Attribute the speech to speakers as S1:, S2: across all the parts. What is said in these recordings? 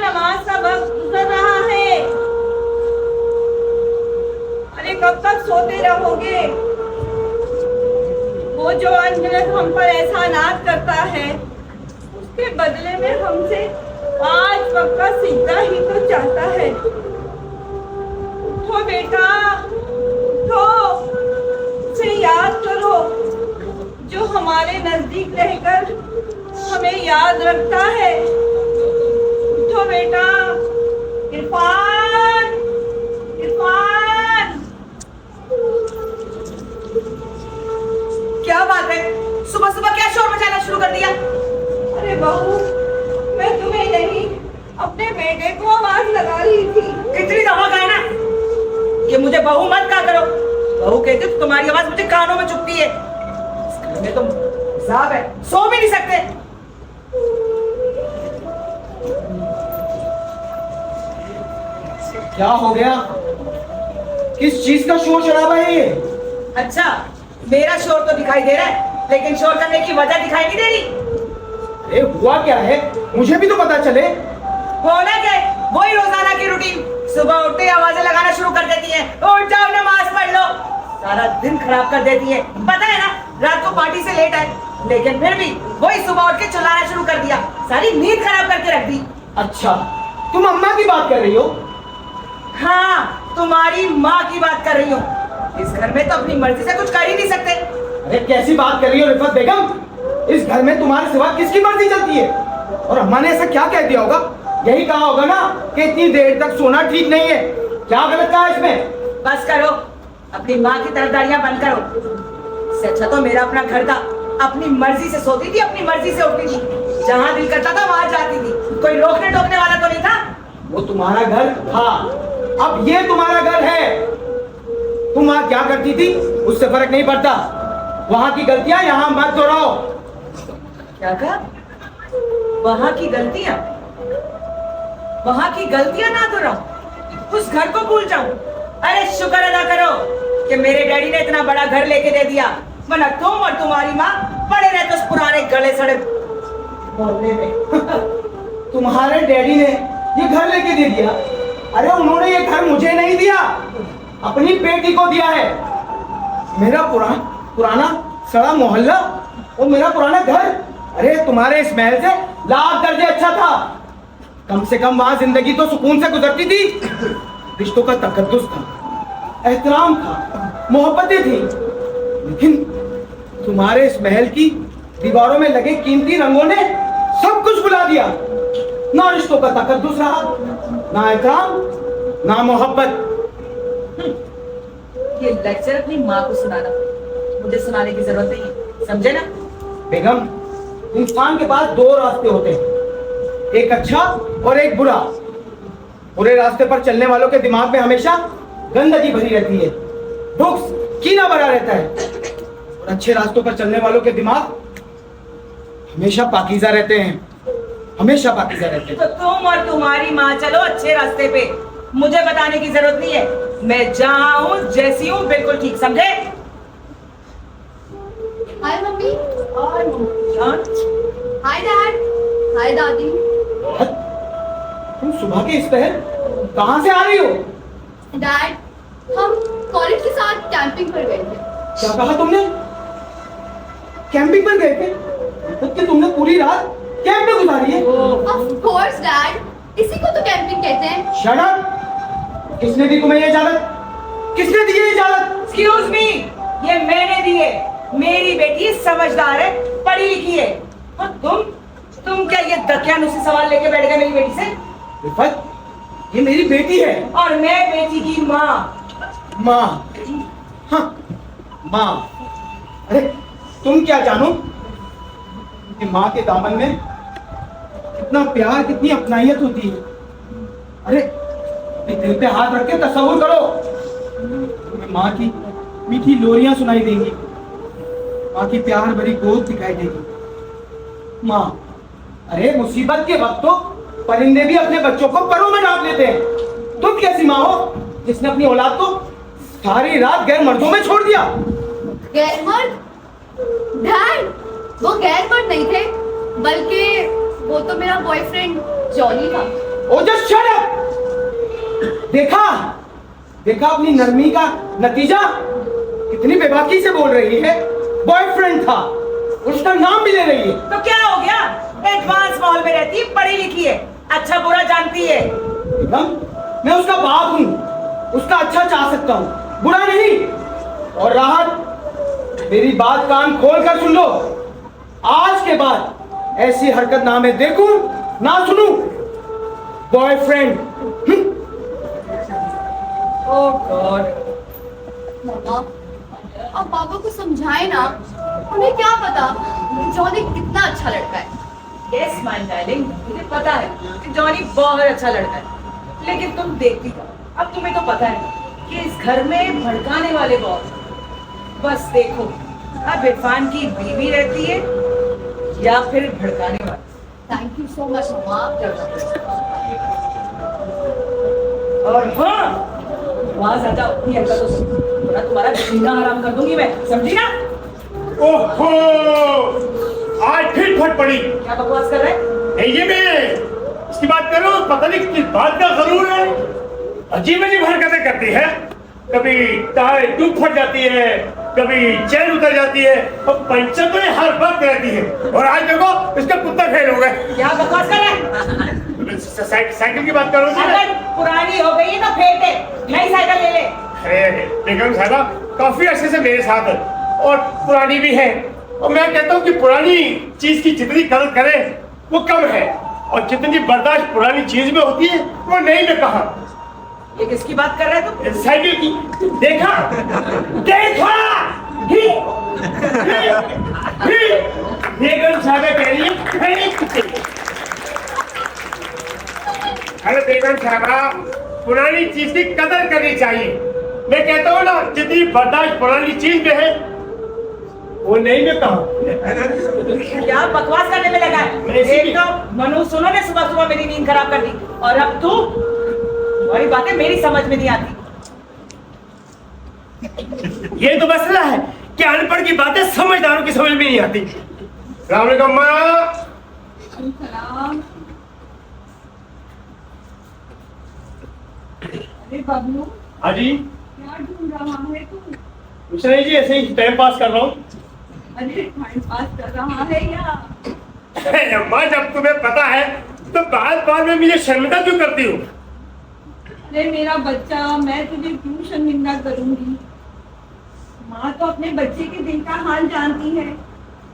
S1: नमाज का वक्त गुजर रहा है। अरे कब तक सोते रहोगे? वो जो अनगिनत हम पर एहसानात करता है, उसके बदले में हमसे 5 वक्त का सिजदा ही तो चाहता है। उठो बेटा, उठो, उसे याद करो जो हमारे नजदीक रहकर हमें याद रखता है। उठो बेटा, इरफान, इरफान।
S2: क्या बात है, सुबह सुबह क्या शोर मचाना शुरू कर दिया?
S1: अरे बहू, मैं तुम्हें नहीं अपने बेटे को आवाज लगा रही थी।
S2: इतनी दवा का है ना कि मुझे बहू मत कहा करो। बहू कहती तो तुम्हारी आवाज मुझे कानों में चुभती है। इस घर में तो हिसाब है, सो भी नहीं सकते।
S3: क्या हो गया? किस चीज का शोर शराबा है ये?
S2: अच्छा, मेरा शोर तो दिखाई दे रहा है, लेकिन शोर करने की वजह दिखाई नहीं दे रही।
S3: अरे हुआ क्या है, मुझे भी तो पता चले।
S2: होना क्या है, वही रोजाना की रूटीन। सुबह उठते ही आवाजें लगाना शुरू कर देती है, उठ जाओ नमाज पढ़ लो। सारा दिन खराब कर देती है। पता है ना, रात को पार्टी से लेट आए, लेकिन फिर भी वही सुबह उठ के चिल्लाना शुरू कर दिया। सारी नींद खराब करके रख दी।
S3: अच्छा, तुम अम्मा की बात कर रही हो?
S2: हाँ, तुम्हारी माँ की बात कर रही हूँ। इस घर में तो अपनी मर्जी से कुछ कर ही नहीं सकते।
S3: अरे कैसी बात कर रही हो रिफत बेगम? इस घर में तुम्हारे सिवा किसकी मर्जी चलती है? और अम्मा ने ऐसा क्या कह दिया होगा? यही कहा होगा ना कि इतनी देर तक सोना ठीक नहीं है। क्या गलत कहा इसमें?
S2: बस करो, अपनी माँ की तरफदारियां बंद करो। इससे अच्छा तो मेरा अपना घर था। अपनी मर्जी से सोती थी, अपनी मर्जी से उठती थी, जहाँ दिल करता था वहां जाती थी। कोई रोकने टोकने वाला तो नहीं था।
S3: वो तुम्हारा घर था, अब ये तुम्हारा घर है। तुम वहां क्या करती थी उससे फर्क नहीं पड़ता। वहां की गलतियां यहाँ मत दोहराओ।
S2: क्या कहा? वहां की गलतियां? वहां की गलतियां ना दोहराऊं, उस घर को भूल जाऊं? अरे शुक्र अदा करो कि मेरे डैडी ने इतना बड़ा घर लेके दे दिया, वरना तुम और तुम्हारी माँ पड़े रहते उस पुराने गले सड़े मोहल्ले में।
S3: तुम्हारे डैडी ने ये घर लेके दे दिया? अरे उन्होंने ये घर मुझे नहीं दिया, अपनी बेटी को दिया है। मेरा पुराना सड़ा मोहल्ला और मेरा पुराना घर, अरे तुम्हारे इस महल से लाख दर्जे अच्छा था। कम से कम वहां जिंदगी तो सुकून से गुजरती थी। रिश्तों का तकद्दुस था, एहतराम था, मोहब्बतें थी। लेकिन तुम्हारे इस महल की दीवारों में लगे कीमती रंगों ने सब कुछ भुला दिया। ना रिश्तों का तकद्दुस रहा, ना एहतराम, ना मोहब्बत।
S2: ये लेक्चर अपनी माँ को सुनाना, मुझे सुनाने की जरूरत नहीं है, समझे ना?
S3: बेगम, इंसान के पास 2 रास्ते होते हैं, एक अच्छा और एक बुरा। बुरे रास्ते पर चलने वालों के दिमाग में हमेशा गंदगी भरी रहती है, दुख कीना भरा रहता है। और अच्छे रास्तों पर चलने वालों के दिमाग हमेशा पाकीज़ा रहते हैं, हमेशा पाकीज़ा रहते हैं।
S2: तो तुम और तुम्हारी माँ चलो अच्छे रास्ते पे, मुझे बताने की जरूरत नहीं है। मैं जहाँ हूँ जैसी हूँ बिल्कुल ठीक, समझे?
S4: हाय मम्मी।
S2: हाय जान।
S4: Hi dad. हाय दादी।
S3: तुम सुबह के इस पहर कहाँ से आ रही हो?
S4: डैड, हम कॉलेज के साथ कैंपिंग पर गए थे।
S3: क्या कहा तुमने? कैंपिंग पर गए थे? मतलब कि तुमने पूरी रात कैंप में गुजारी है?
S4: ऑफ कोर्स डैड, इसी को तो कैंपिंग कहते हैं।
S3: Shut up! किसने दी तुम्हें ये इजाजत? किसने दी ये इजाजत?
S2: एक्सक्यूज मी, ये मैंने दी है। मेरी बेटी समझदार है, पढ़ी लिखी है। और तुम क्या ये दकियानुसी सवाल लेके बैठ गए मेरी बेटी से?
S3: रिफत, ये मेरी बेटी है।
S2: और मैं बेटी की माँ।
S3: माँ? हाँ, माँ। अरे तुम क्या जानो कि माँ के दामन में कितना प्यार, कितनी अपनाइयत होती है। अरे दिल पे हाथ रख के तसव्वुर करो, तुम्हें माँ की मीठी लोरियां सुनाई देंगी, माँ की प्यार भरी गोद दिखाई देगी। माँ, अरे मुसीबत के वक्त तो परिंदे भी अपने बच्चों को परों में ढांप लेते हैं। तुम कैसी माँ हो जिसने अपनी औलाद को सारी रात गैर मर्दों में छोड़ दिया?
S4: गैर मर्द? डैड, वो गैर मर्द नहीं थे, बल्कि वो तो मेरा बॉयफ्रेंड जॉनी था।
S3: ओ जस्ट शट अप। देखा देखा अपनी नरमी का नतीजा, कितनी बेबाकी से बोल रही है। बॉयफ्रेंड था, उसका नाम भी ले रही है।
S2: तो क्या हो गया, एडवांस माहौल में रहती है, पढ़ी लिखी है, अच्छा बुरा जानती है।
S3: बेगम, मैं उसका बाप हूँ, उसका अच्छा चाह सकता हूँ, बुरा नहीं। और राहत, मेरी बात कान खोल कर सुन लो। आज के बाद ऐसी हरकत ना मैं देखूं ना सुनूं। बॉयफ्रेंड।
S2: ओह गॉड।
S4: मम्मा, अब पापा को समझाए ना, उन्हें क्या पता जॉनी कितना अच्छा लड़का है।
S2: यस माय डार्लिंग, मुझे पता है कि जॉनी बहुत अच्छा लड़का है, लेकिन तुम देखती हो, अब तुम्हें तो पता है कि इस घर में भड़काने वाले बहुत। बस देखो, अब इरफान की बीवी रहती है या फिर भड़काने वाले।
S4: थैंक यू सो मच मम्मा।
S5: और हाँ, आवाज आता अपनी हरकत तो सुन, वरना तुम्हारा जीना हराम कर दूंगी मैं, समझी ना?
S6: ओहो, आज फिर फट पड़ी।
S5: क्या बकवास कर रहे हैं?
S6: ये मैं इसकी बात कर रहा हूँ, पता नहीं किस बात का जरूर है। अजीब अजीब हरकतें करती है, कभी टायर ट्यूब फट जाती है, कभी चैन उतर जाती है, और पंचर तो हर वक्त रहती है। और आज देखो इसका कुत्ता फेल हो गए।
S2: क्या बकवास कर रहे हैं?
S6: साइकिल की बात करो।
S2: अगर पुरानी हो गई है तो फेंक दे, नई साइकिल ले ले।
S6: अरे बेगम साहबा काफी अच्छे से मेरे साथ है और पुरानी भी है, और मैं कहता हूँ कि पुरानी चीज की जितनी कदर करे वो कम है, और जितनी बर्दाश्त पुरानी चीज में होती है वो नई में कहा।
S2: ये किसकी बात कर रहे हो तुम?
S6: साइकिल की। देखा देखा बेगम साहबा कह रही है। अरे बेगम साहबा, पुरानी चीज की कदर करनी चाहिए। मैं कहता हूँ ना, जितनी बर्दाश्त पुरानी चीज में है वो नहीं में कहा।
S2: क्या बकवास करने में लगा है? एक तो मनु सुनो ने सुबह सुबह मेरी नींद खराब कर दी, और अब तू, तुम्हारी बातें मेरी समझ में नहीं आती।
S6: ये तो मसला है कि अनपढ़ की बातें समझदारों की समझ में नहीं आती। सलाम अलैकुम माँ।
S1: सलाम। अरे बबलू,
S6: हाँ जी।
S1: क्या ढूंढ रहा है तू?
S6: कुछ नहीं जी, ऐसे ही टाइम पास कर रहा हूँ।
S1: अरे टाइम पास कर रहा है या?
S6: अम्मा, जब तुम्हें पता है तो बात बात में मुझे शर्मिंदा क्यों करती हो?
S1: अरे मेरा बच्चा, मैं तुझे क्यों शर्मिंदा करूंगी? माँ तो अपने बच्चे के दिल का हाल जानती है,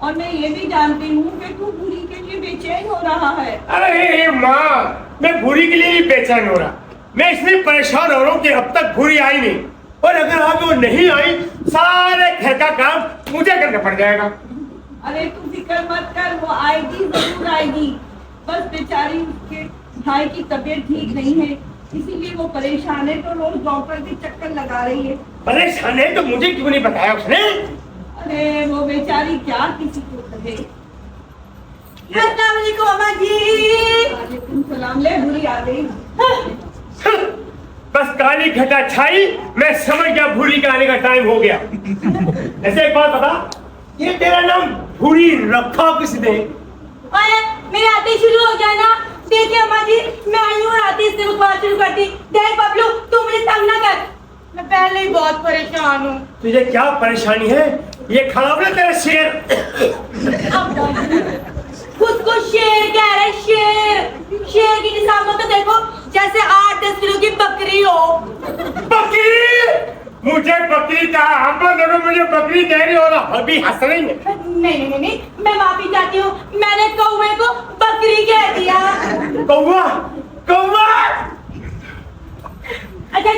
S1: और मैं ये भी जानती हूँ कि तू बुरी के लिए बेचैन हो रहा है।
S6: अरे माँ, मैं भूरी के लिए नहीं बेचैन हो रहा, मैं इसलिए परेशान हो रहा हूँ कि अब तक भूरी आई नहीं, और अगर आज वो नहीं आई सारे घर का काम मुझे करना पड़ जाएगा।
S1: अरे तू फिक्र मत कर, वो आएगी, जरूर आएगी। बस बेचारी उसके भाई की तबीयत ठीक नहीं है, इसीलिए वो परेशान है, तो रोज डॉक्टर के चक्कर लगा रही है।
S6: परेशान है तो मुझे क्यों नहीं बताया उसने?
S1: अरे वो बेचारी क्या किसी को कहे।
S2: अस्सलाम वालेकुम अम्मा जी।
S1: वालेकुम सलाम। ले बुरी आ गई।
S6: बस काली घटा छाई, मैं समझ गया भूरी का आने का टाइम हो गया। ऐसे एक बात बता, ये तेरा नाम भूरी रखा किसने?
S2: अरे मेरे आते ही शुरू हो गया ना। देखिए अम्मा जी, मैं आई हूँ, आते इसने बकवास शुरू कर दी। देख बबलू, तू मुझे तंग ना कर, मैं पहले ही बहुत परेशान हूँ।
S6: तुझे क्या परेशानी है? ये खड़ा हो ना तेरा शेर।
S2: खुद को शेर कह रहे, शेर। शेर की निशान तो देखो, जैसे 8-10 किलो की बकरी हो।
S6: बकरी? मुझे बकरी कहा, हम लोग मुझे बकरी कह रही हो रहा, अभी हंस रही है।
S2: नहीं, मैं माफी चाहती हूँ, मैंने कौवे को बकरी कह दिया।
S6: कौवा? कौवा?
S2: अच्छा,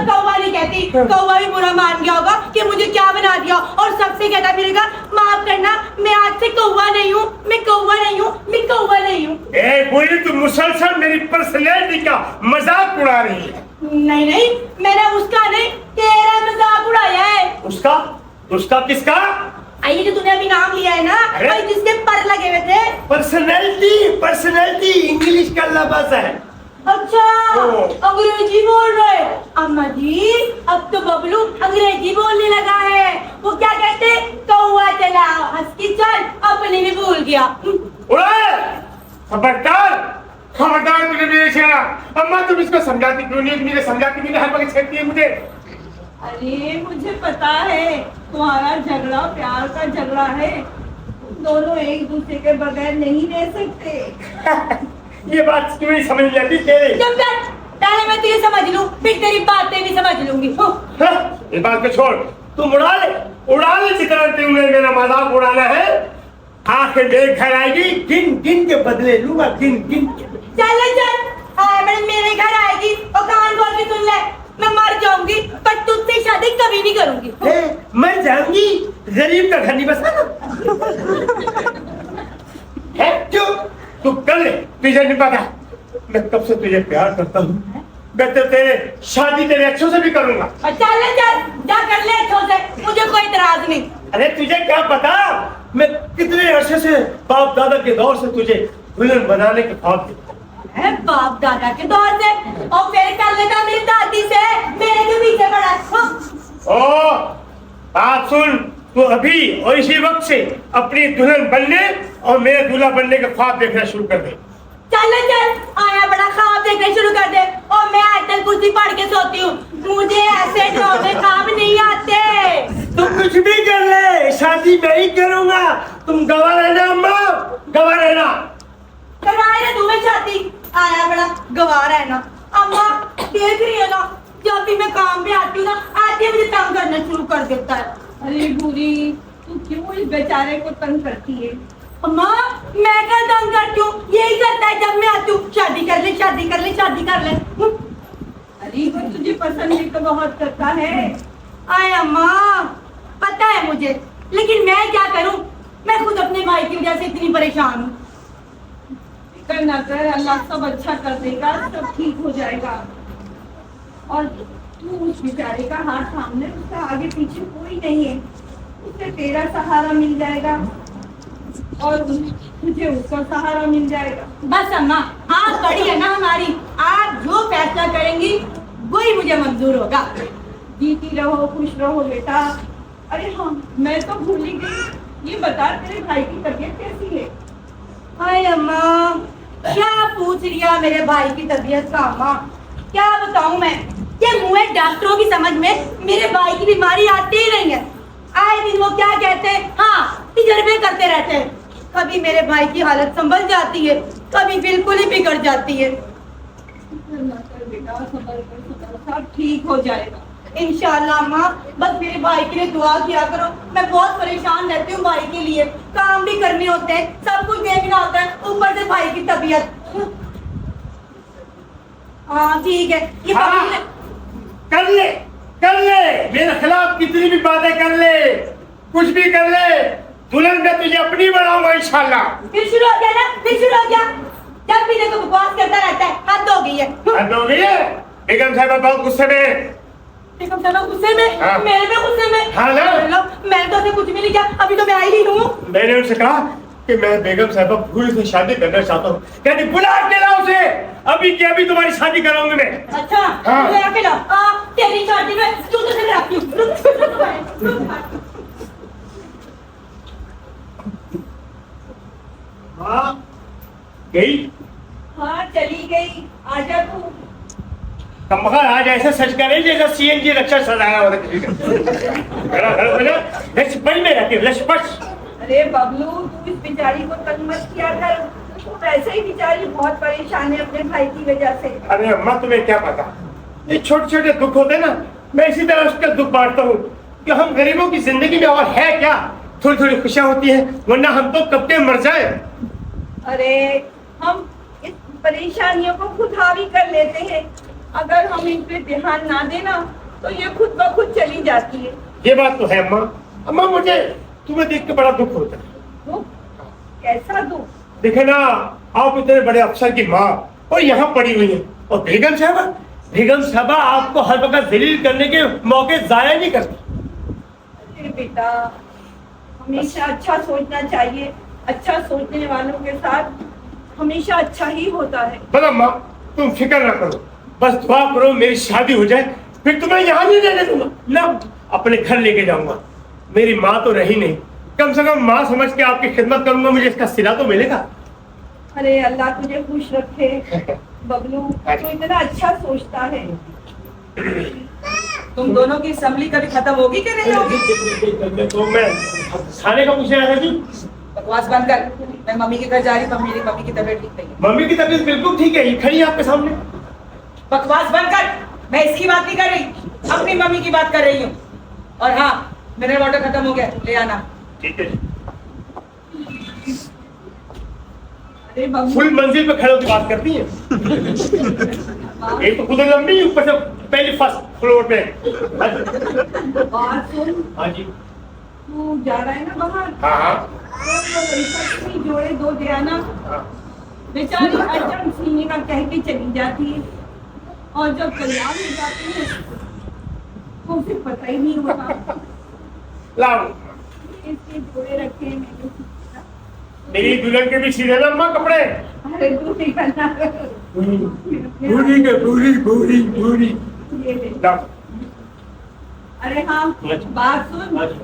S2: कौवा नहीं कहती, कौवा भी बुरा मान गया होगा कि मुझे क्या बना दिया, और सबसे कहता फिरेगा माफ करना, मैं आज से कौवा नहीं हूँ, मैं कौवा नहीं हूँ, मैं कौवा नहीं हूँ।
S6: ए बोली, तू मुसलसल मेरी पर्सनैलिटी का मजाक उड़ा रही है।
S2: नहीं, मैंने उसका नहीं, तेरा मजाक उड़ाया है।
S6: उसका? उसका किसका?
S2: आइए, जो तूने अभी नाम लिया है ना, भाई जिसके पर लगे हुए थे।
S6: पर्सनैलिटी इंग्लिश का लफ्ज है।
S2: अच्छा, अंग्रेजी बोल रहे। अम्मा जी, अब तो बबलू अंग्रेजी बोलने लगा है। वो क्या कहते, कौवा चला हंस की चल, अपने भी भूल गया।
S6: खबरदार, खबरदार तुझे मेरे शेरा। अम्मा तुम इसको समझाती क्यों नहीं? मुझे समझाती क्यों नहीं? हर वक्त छेड़ती है मुझे।
S1: अरे मुझे पता है तुम्हारा झगड़ा प्यार का झगड़ा है, दोनों एक दूसरे के बगैर नहीं रह सकते।
S6: ये बात क्यों नहीं समझ जाती तेरे?
S2: जब तक पहले मैं तुझे समझ लूं, फिर तेरी बातें भी समझ लूंगी।
S6: हाँ, ये बात को छोड़, तुम उड़ा ले जितना तुम्हें मेरा मजाक उड़ाना है। आखिर मेरे घर आएगी, गिन गिन के बदले लूंगा, गिन गिन के।
S2: मेरे घर आएगी और कान खोल के सुन ले, मैं मर जाऊंगी पर तुझसे शादी कभी नहीं करूंगी।
S6: मर जाऊंगी, गरीब का घर नहीं बसाना है क्यों? तू कर ले, तुझे नहीं पता मैं कब से तुझे प्यार करता हूँ। मैं तो तेरे शादी तेरे अच्छों से भी करूंगा।
S2: चल जा कर ले अच्छों से, मुझे कोई इतराज नहीं।
S6: अरे तुझे क्या पता मैं कितने अरसे से बाप दादा के दौर से तुझे दुल्हन बनाने के ख्वाब देखता हूं।
S2: बाप दादा के दौर से और फिर कर लेता मेरी दादी से, मेरे के पीछे पड़ा है।
S6: ओ बात सुन, तू अभी और इसी वक्त से अपनी दुल्हन बनने और मेरे दूल्हा बनने का ख्वाब देखना शुरू कर दे।
S2: चल आया बड़ा ख्वाब देखना शुरू कर दे और मैं आजकल कुर्सी पढ़ के सोती हूँ। मुझे ऐसे डरावने ख्वाब नहीं आते।
S6: तुम कुछ भी कर ले, शादी मैं ही करूंगा। तुम गवाह रहना अम्मा, गवाह रहना।
S2: करवाए ना तुम्हें शादी, आया बड़ा गवाह रहना। अम्मा देख रही है ना, जब भी मैं काम पे आती हूँ ना, आते मुझे तंग करना शुरू कर देता है।
S1: अरे बुरी, तू क्यों इस बेचारे को तंग करती है?
S2: अम्मा मैं क्या तंग करती हूँ, यही करता है जब मैं आती हूँ, शादी कर ले शादी कर ले शादी कर ले।
S1: अरे वो तुझे पसंद भी तो बहुत करता है।
S2: आए अम्मा पता है मुझे, लेकिन मैं क्या करूँ, मैं खुद अपने भाई की वजह से इतनी परेशान हूँ।
S1: फिक्र ना कर, अल्लाह सब अच्छा कर देगा, सब ठीक हो जाएगा। और तू उस बेचारे का हाथ थाम ले, उसका आगे पीछे कोई नहीं है, उसे तेरा सहारा मिल जाएगा और तुझे उसका सहारा मिल जाएगा।
S2: बस अम्मा आप बड़ी है ना हमारी, आप जो फैसला करेंगी वही मुझे मंजूर होगा।
S1: जीती रहो, खुश रहो बेटा। अरे हाँ, मैं तो भूल ही गई, ये बता तेरे भाई की तबीयत कैसी है?
S2: हाय अम्मा क्या पूछ लिया मेरे भाई की तबीयत का। अम्मा क्या बताऊं मैं, ये मुँह डॉक्टरों की समझ में मेरे भाई की बीमारी आती ही नहीं है। आए दिन वो क्या कहते हैं, हाँ तजर्बे करते रहते हैं। कभी मेरे भाई की हालत संभल जाती है, कभी बिल्कुल ही बिगड़ जाती है।
S1: बेटा सबर कर, सब ठीक हो जाएगा
S2: इंशाल्लाह अम्मा, बस मेरे भाई के लिए दुआ किया करो। मैं बहुत परेशान रहती हूँ भाई के लिए, काम भी करने होते हैं, सब कुछ देखना होता है, ऊपर से भाई की तबीयत। हाँ ठीक है, ये
S6: हाँ, कर ले मेरे खिलाफ कितनी भी बातें कर ले, कुछ भी कर ले, दुल्हन मैं तुझे अपनी बनाऊंगा इंशाल्लाह।
S2: फिर शुरू हो गया ना, फिर शुरू हो गया। जब भी देखो बकवास करता रहता है, हद हो गई है।
S6: हद हो गई है। बेगम साहब बहुत गुस्से में।
S2: बेगम साहब गुस्से में?
S6: हाँ।
S2: मेरे पे गुस्से में?
S6: हाँ ना।
S2: मैंने तो उसे कुछ भी नहीं किया, अभी तो मैं आई ही हूँ।
S6: मैंने उनसे कहा कि मैं बेगम साहब भूल से शादी करना चाहता हूँ। कहती बुला के लाओ उसे, अभी के अभी तुम्हारी शादी कराऊंगी मैं।
S2: अच्छा
S6: हाँ।
S2: ले आके लाओ। तेरी शादी में तू तो से कराती हूँ।
S6: हाँ गई
S1: हाँ चली गई, आजा तू।
S6: कमबख्त आज ऐसे सच करे जैसा सीएनजी रक्षा सजाया हो किसी का। लशपश में रहती है, लशपश।
S1: अरे बबलू, तू इस बेचारी को तंग मत किया कर, तो वैसे ही बेचारी बहुत परेशान है अपने भाई की वजह से।
S6: अरे अम्मा तुम्हें क्या पता, ये छोटे छोटे दुख होते ना, मैं इसी तरह उसका दुख बांटता हूँ कि हम गरीबों की जिंदगी में और है क्या, थोड़ी थोड़ी खुशियाँ होती है, वरना हम तो कब के मर जाए।
S1: अरे हम इस परेशानियों को खुद हावी कर लेते हैं, अगर हम इन पे ध्यान ना देना तो ये खुद ब खुद चली जाती है।
S6: ये बात तो है अम्मा। अम्मा मुझे तुम्हें देख के बड़ा दुख होता है।
S1: दुख? कैसा दुख?
S6: देखे ना, आप इतने बड़े अफसर की माँ और यहाँ पड़ी हुई है, और बेगम साहबा आपको हर वक्त जलील करने के मौके जाया नहीं करती।
S1: अरे बेटा, हमेशा अच्छा सोचना चाहिए, अच्छा सोचने वालों के साथ हमेशा अच्छा ही होता है।
S6: बस अम्मा तुम फिक्र ना करो, बस दुआ करो मेरी शादी हो जाए, फिर तुम्हें यहाँ नहीं रहने दूंगा ना, अपने घर लेके जाऊंगा। मेरी माँ तो रही नहीं, कम से कम माँ समझ के आपकी खिदमत करूंगा, मुझे इसका सिला तो मिलेगा।
S1: अरे अल्लाह तुझे खुश रखे बबलू, तू इतना अच्छा सोचता है।
S2: तुम दोनों की असम्बली कभी खत्म होगी कि नहीं होगी?
S6: तो मैं खाने का पूछने आया था जी।
S2: बकवास बंद कर। मैं मम्मी के घर जा रही हूँ, मेरी मम्मी की तबीयत ठीक नहीं है।
S6: मम्मी की तबीयत बिल्कुल ठीक है, ये खड़ी है आपके सामने।
S2: बकवास बंद कर। मैं इसकी बात नहीं कर रही, अपनी मम्मी की बात कर रही हूँ। और हाँ, मिनरल वाटर खत्म हो गया, ले आना।
S6: ठीक है जी।
S1: अरे बबलू,
S6: फुल मंजिल पे खड़े होकर बात करती हैं। एक तो खुद लंबी, ऊपर से पहले फर्स्ट फ्लोर पे।
S1: बात सुन,
S6: हाँ जी।
S1: तू जा रहा है ना बाहर,
S6: हाँ हाँ
S1: तो जोड़े दो दे आना।
S6: हाँ।
S1: बेचारी अर्जन सीने का कह के चली जाती है, और जब तैयार हो जाती है तो उसे पता ही नहीं होता।
S6: लाओ,
S1: इसके जोड़े रखे हैं मैंने।
S6: मेरी दुल्हन के भी सीधे लम्बा कपड़े।
S1: अरे तू नहीं करना,
S6: पूरी के पूरी पूरी पूरी।
S1: ये ले।
S6: लाओ।
S1: अरे हाँ,
S6: अच्छा।
S1: बात सुन,
S6: हाँ जी।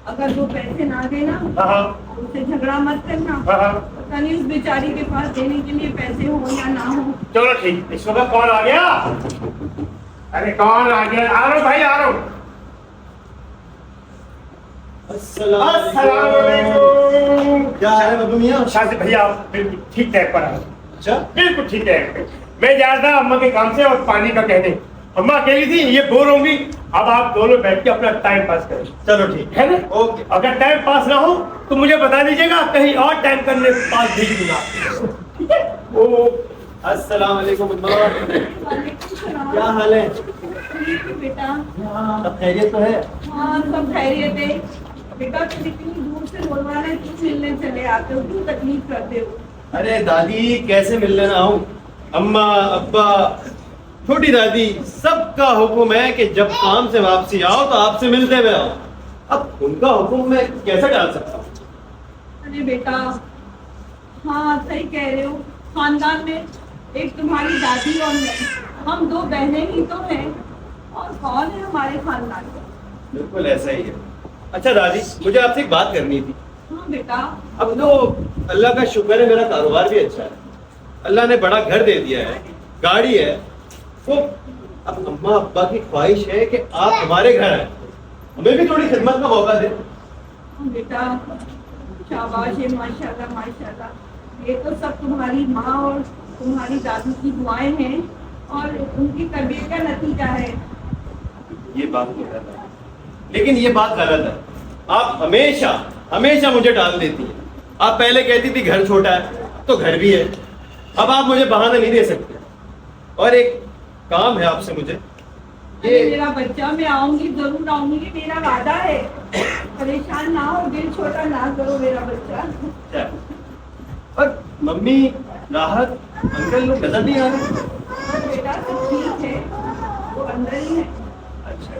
S1: अगर वो पैसे ना देना
S6: हाँ हाँ
S1: उससे झगड़ा मत करना।
S6: हाँ हाँ।
S1: पता नहीं उस बेचारी के पास देने के लिए पैसे हो या ना हो।
S6: चलो ठीक, इस वक्त कौन आ गया? अरे कौन आ गया? आ रहा हूँ भाई, आ रहा हूँ।
S3: अस्सलाम
S6: अस्सलामुअलैकुम।
S3: क्या है बबलू मियां?
S6: शादी भैया आप बिल्कुल ठीक टाइम पर आए।
S3: अच्छा,
S6: बिल्कुल ठीक है। मैं जा रहा था अम्मा के काम से और पानी का कहने। अम्मा अकेली थी, ये बोर होंगी। अब आप दोनों बैठ के अपना टाइम पास करें।
S3: चलो ठीक
S6: है ना?
S3: ओके।
S6: अगर टाइम पास ना हो तो मुझे बता दीजिएगा, कहीं और टाइम करने पास भेज दूंगा। ठीक है? ओ
S3: अस्सलाम वालेकुम अम्मा।
S1: वालेकुम सलाम।
S3: क्या हाल है?
S1: ठीक है बेटा।
S3: सब खैरियत तो है?
S1: हाँ सब खैरियत है बेटा। तुम इतनी दूर से बोलवा रहे, तुम मिलने चले आते हो, क्यों तकलीफ करते हो?
S3: अरे दादी, कैसे मिलने ना आऊं? अम्मा, अब्बा, छोटी दादी, सबका हुक्म है कि जब काम से वापसी आओ तो आपसे मिलते हुए आओ। अब उनका हुक्म मैं कैसे डाल सकता हूँ?
S1: अरे बेटा, हाँ सही कह रहे हो। खानदान में एक तुम्हारी दादी और मैं, हम दो बहनें ही तो हैं, और कौन है हमारे खानदान में?
S3: बिल्कुल ऐसा ही है। अच्छा दादी, मुझे आपसे एक बात करनी थी।
S1: हाँ बेटा।
S3: अब तो अल्लाह का शुक्र है, मेरा कारोबार भी अच्छा है। अल्लाह ने बड़ा घर दे दिया है, गाड़ी है। तो अब अम्मा अब्बा की ख्वाहिश है कि आप हमारे घर आए, हमें भी थोड़ी खिदमत का मौका दें।
S1: हाँ बेटा, शाबाश है, माशाल्लाह माशाल्लाह। ये तो सब तुम्हारी माँ और तुम्हारी दादी की दुआएं हैं और उनकी तबीयत का नतीजा है।
S3: ये बात तो है, लेकिन ये बात गलत है। आप हमेशा हमेशा मुझे टाल देती हैं। आप पहले कहती थी घर छोटा है, तो घर भी है। अब आप मुझे बहाना नहीं दे सकते। और एक काम है आपसे मुझे।
S1: अरे मेरा बच्चा, मैं आऊंगी, जरूर आऊंगी, मेरा वादा है। परेशान ना हो, दिल छोटा ना करो मेरा बच्चा।
S3: और मम्मी, राहत, अंकल लोग नजर नहीं आ रहे?
S1: बेटा सब ठीक है, वो अंदर ही है।
S3: अच्छा,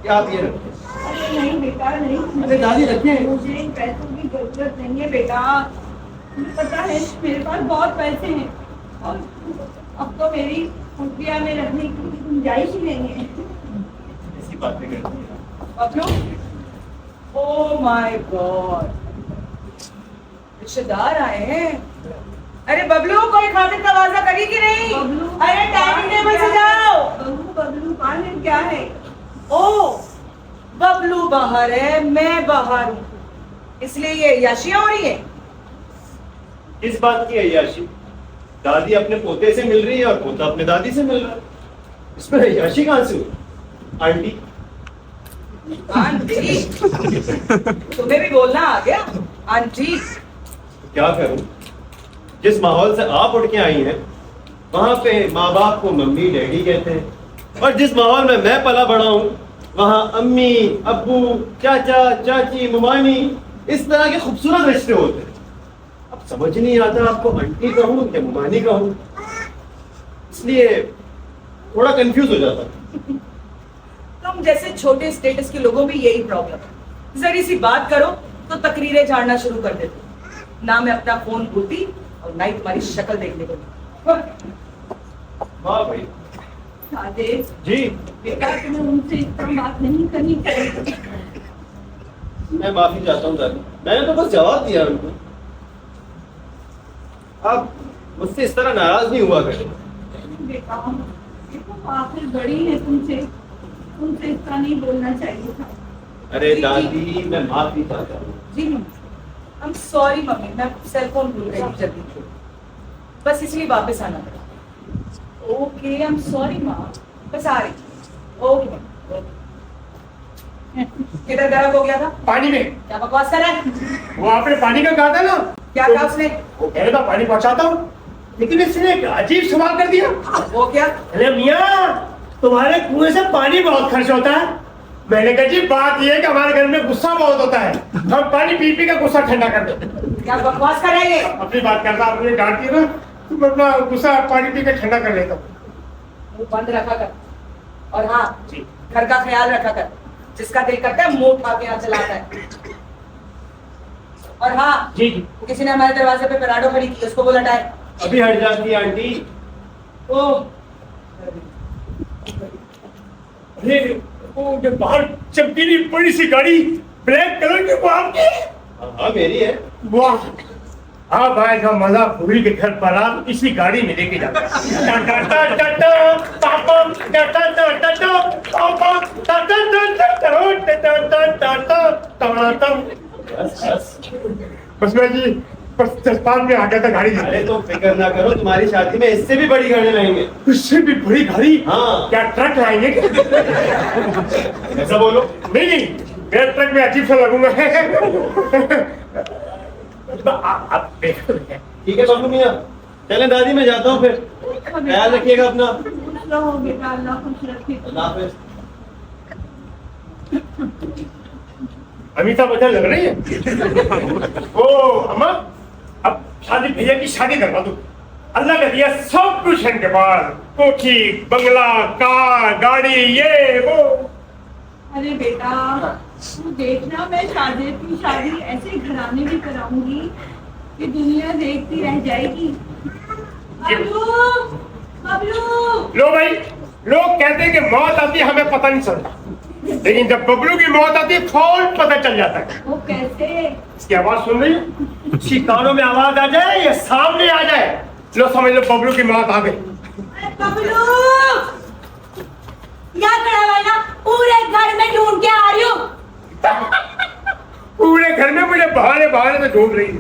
S3: क्या आप ये रखें?
S1: अरे नहीं बेटा नहीं।
S3: अरे दादी रखें।
S1: मुझे इन पैसों की जरूरत नहीं है बेटा। मुझे पता है मेरे पास बहुत पैसे हैं, और अब तो मेरी रुपया में रखने की गुंजाइश ही नहीं है।
S3: ऐसी बातें करती हैं।
S2: बबलू, ओह माय गॉड, रिश्तेदार आए हैं। अरे बबलू, कोई खातिर तवाज़ा करी कि नहीं?
S1: बबलू,
S2: अरे डाइनिंग टेबल से जाओ।
S1: बबलू कौन है, क्या है?
S2: ओ, बबलू बाहर है, मैं बाहर हूँ, इसलिए ये याशियां हो रही है।
S3: इस बात की अय्याशी, दादी अपने पोते से मिल रही है और पोता अपने दादी से मिल रहा है। इसमें अय्याशी कहाँ से हुई? आंटी,
S2: आंटी, तुम्हें भी बोलना आ गया? आंटी,
S3: क्या करूं? जिस माहौल से आप उठ के आई हैं, वहां पे माँ बाप को मम्मी डैडी कहते हैं, और जिस माहौल में मैं पला बड़ा हूँ, वहां अम्मी, अब्बू, चाचा, चाची, मुमानी, इस तरह के खूबसूरत रिश्ते होते हैं। अब समझ नहीं आता आपको आंटी कहूँ या मुमानी कहूँ, इसलिए थोड़ा कंफ्यूज हो जाता है।
S2: तुम जैसे छोटे स्टेटस के लोगों में यही प्रॉब्लम है। जरी सी बात करो तो तकरीरें झाड़ना शुरू कर देते हो। ना मैं अपना फोन भूलती और ना ही तुम्हारी शक्ल देखने को मिलती।
S3: वाह भाई।
S1: साजिद,
S3: जी,
S1: बेटा तुम्हें उनसे इतना बात नहीं करनी चाहिए।
S3: मैं माफी चाहता हूँ दादी, मैंने तो बस जवाब दिया उनको। आप मुझसे इस तरह नाराज नहीं हुआ करें।
S1: बेटा, ये तो आखिर बड़ी है तुमसे तुमसे इतना नहीं बोलना चाहिए था।
S3: अरे दादी, मैं माफी चाहता हूँ।
S2: जी आई एम सॉरी मम्मी, मैं सेल फोन भूल गई जल्दी, बस इसलिए वापस आना पड़ा। ओके आई एम सॉरी माँ, बस आ रही। ओके किधर गर्म हो गया था?
S6: पानी में।
S2: क्या बकवास कर रहा है?
S6: वो आपने पानी का कहा था ना,
S2: क्या कहा उसने?
S6: वो कह रहा था पानी पहुंचाता हूँ, लेकिन इसने एक अजीब सवाल कर दिया।
S2: वो क्या?
S6: अरे मियाँ, तुम्हारे कुएं से पानी बहुत खर्च होता है। मैंने कहा जी बात ये है कि हमारे घर में गुस्सा बहुत होता है, हम पानी पी पी का गुस्सा ठंडा कर दो।
S2: क्या बकवास कर रहा है ये?
S6: अपनी बात करता, आपने डांट दिया ना, तुम अपना गुस्सा पानी पी के ठंडा कर लेता हूँ।
S2: मुंह बंद रखा कर, और हाँ
S6: जी।
S2: घर का ख्याल रखा कर, जिसका दिल करता है मुंह उठा के यहाँ चलाता है। और हाँ
S6: जी जी।
S2: किसी ने हमारे दरवाजे पे पराठो खड़ी की, उसको बोल हटाए।
S3: अभी हट जाती है आंटी।
S2: ओ
S6: अरे वो जो बाहर चमकीली बड़ी सी गाड़ी ब्लैक कलर की, वो आपकी?
S3: हाँ मेरी है।
S6: वाह, आप आएगा मजा पूरी के घर पर, आप इसी गाड़ी में लेके जाते बस मैं जी बस जज्बात में आ गया था गाड़ी
S3: अरे
S6: लेने।
S3: तो फिक्र ना करो, तुम्हारी शादी में इससे भी बड़ी गाड़ी लाएंगे।
S6: उससे भी बड़ी गाड़ी?
S3: हाँ।
S6: क्या ट्रक लाएंगे क्या?
S3: ऐसा बोलो।
S6: नहीं नहीं, मैं ट्रक में अजीब सा लगूंगा। आप देखो
S3: ठीक है बाबू मियाँ, चले दादी, मैं जाता हूँ फिर। ख्याल रखिएगा अपना।
S1: खुश रहो बेटा, अल्लाह खुश रखे।
S3: अल्लाह हाफिज।
S6: अमिताभ बच्चन लग रही है। ओ अम्मा, अब शादी भैया की शादी करवा दो। अल्लाह का दिया सब कुछ है इनके पास, कोठी, बंगला, कार, गाड़ी, ये वो।
S1: अरे बेटा, तू देखना, मैं शादी की शादी ऐसे घराने में कराऊंगी कि दुनिया देखती रह जाएगी। बबलू, बबलू।
S6: लो भाई, लोग कहते हैं कि मौत आती है हमें पता नहीं चलता, लेकिन जब बबलू की मौत आती है फौरन पता चल जाता है।
S1: वो कैसे?
S6: इसकी आवाज सुन रही हो? उसकी कानों में आवाज आ जाए या सामने आ जाए, लो समझ लो बबलू की मौत आ गई।
S1: अरे बबलू, क्या करा भाई ना, पूरे घर में ढूंढ के आ रही हूँ।
S6: पूरे घर में मुझे बहाने बहाने में ढूंढ रही है।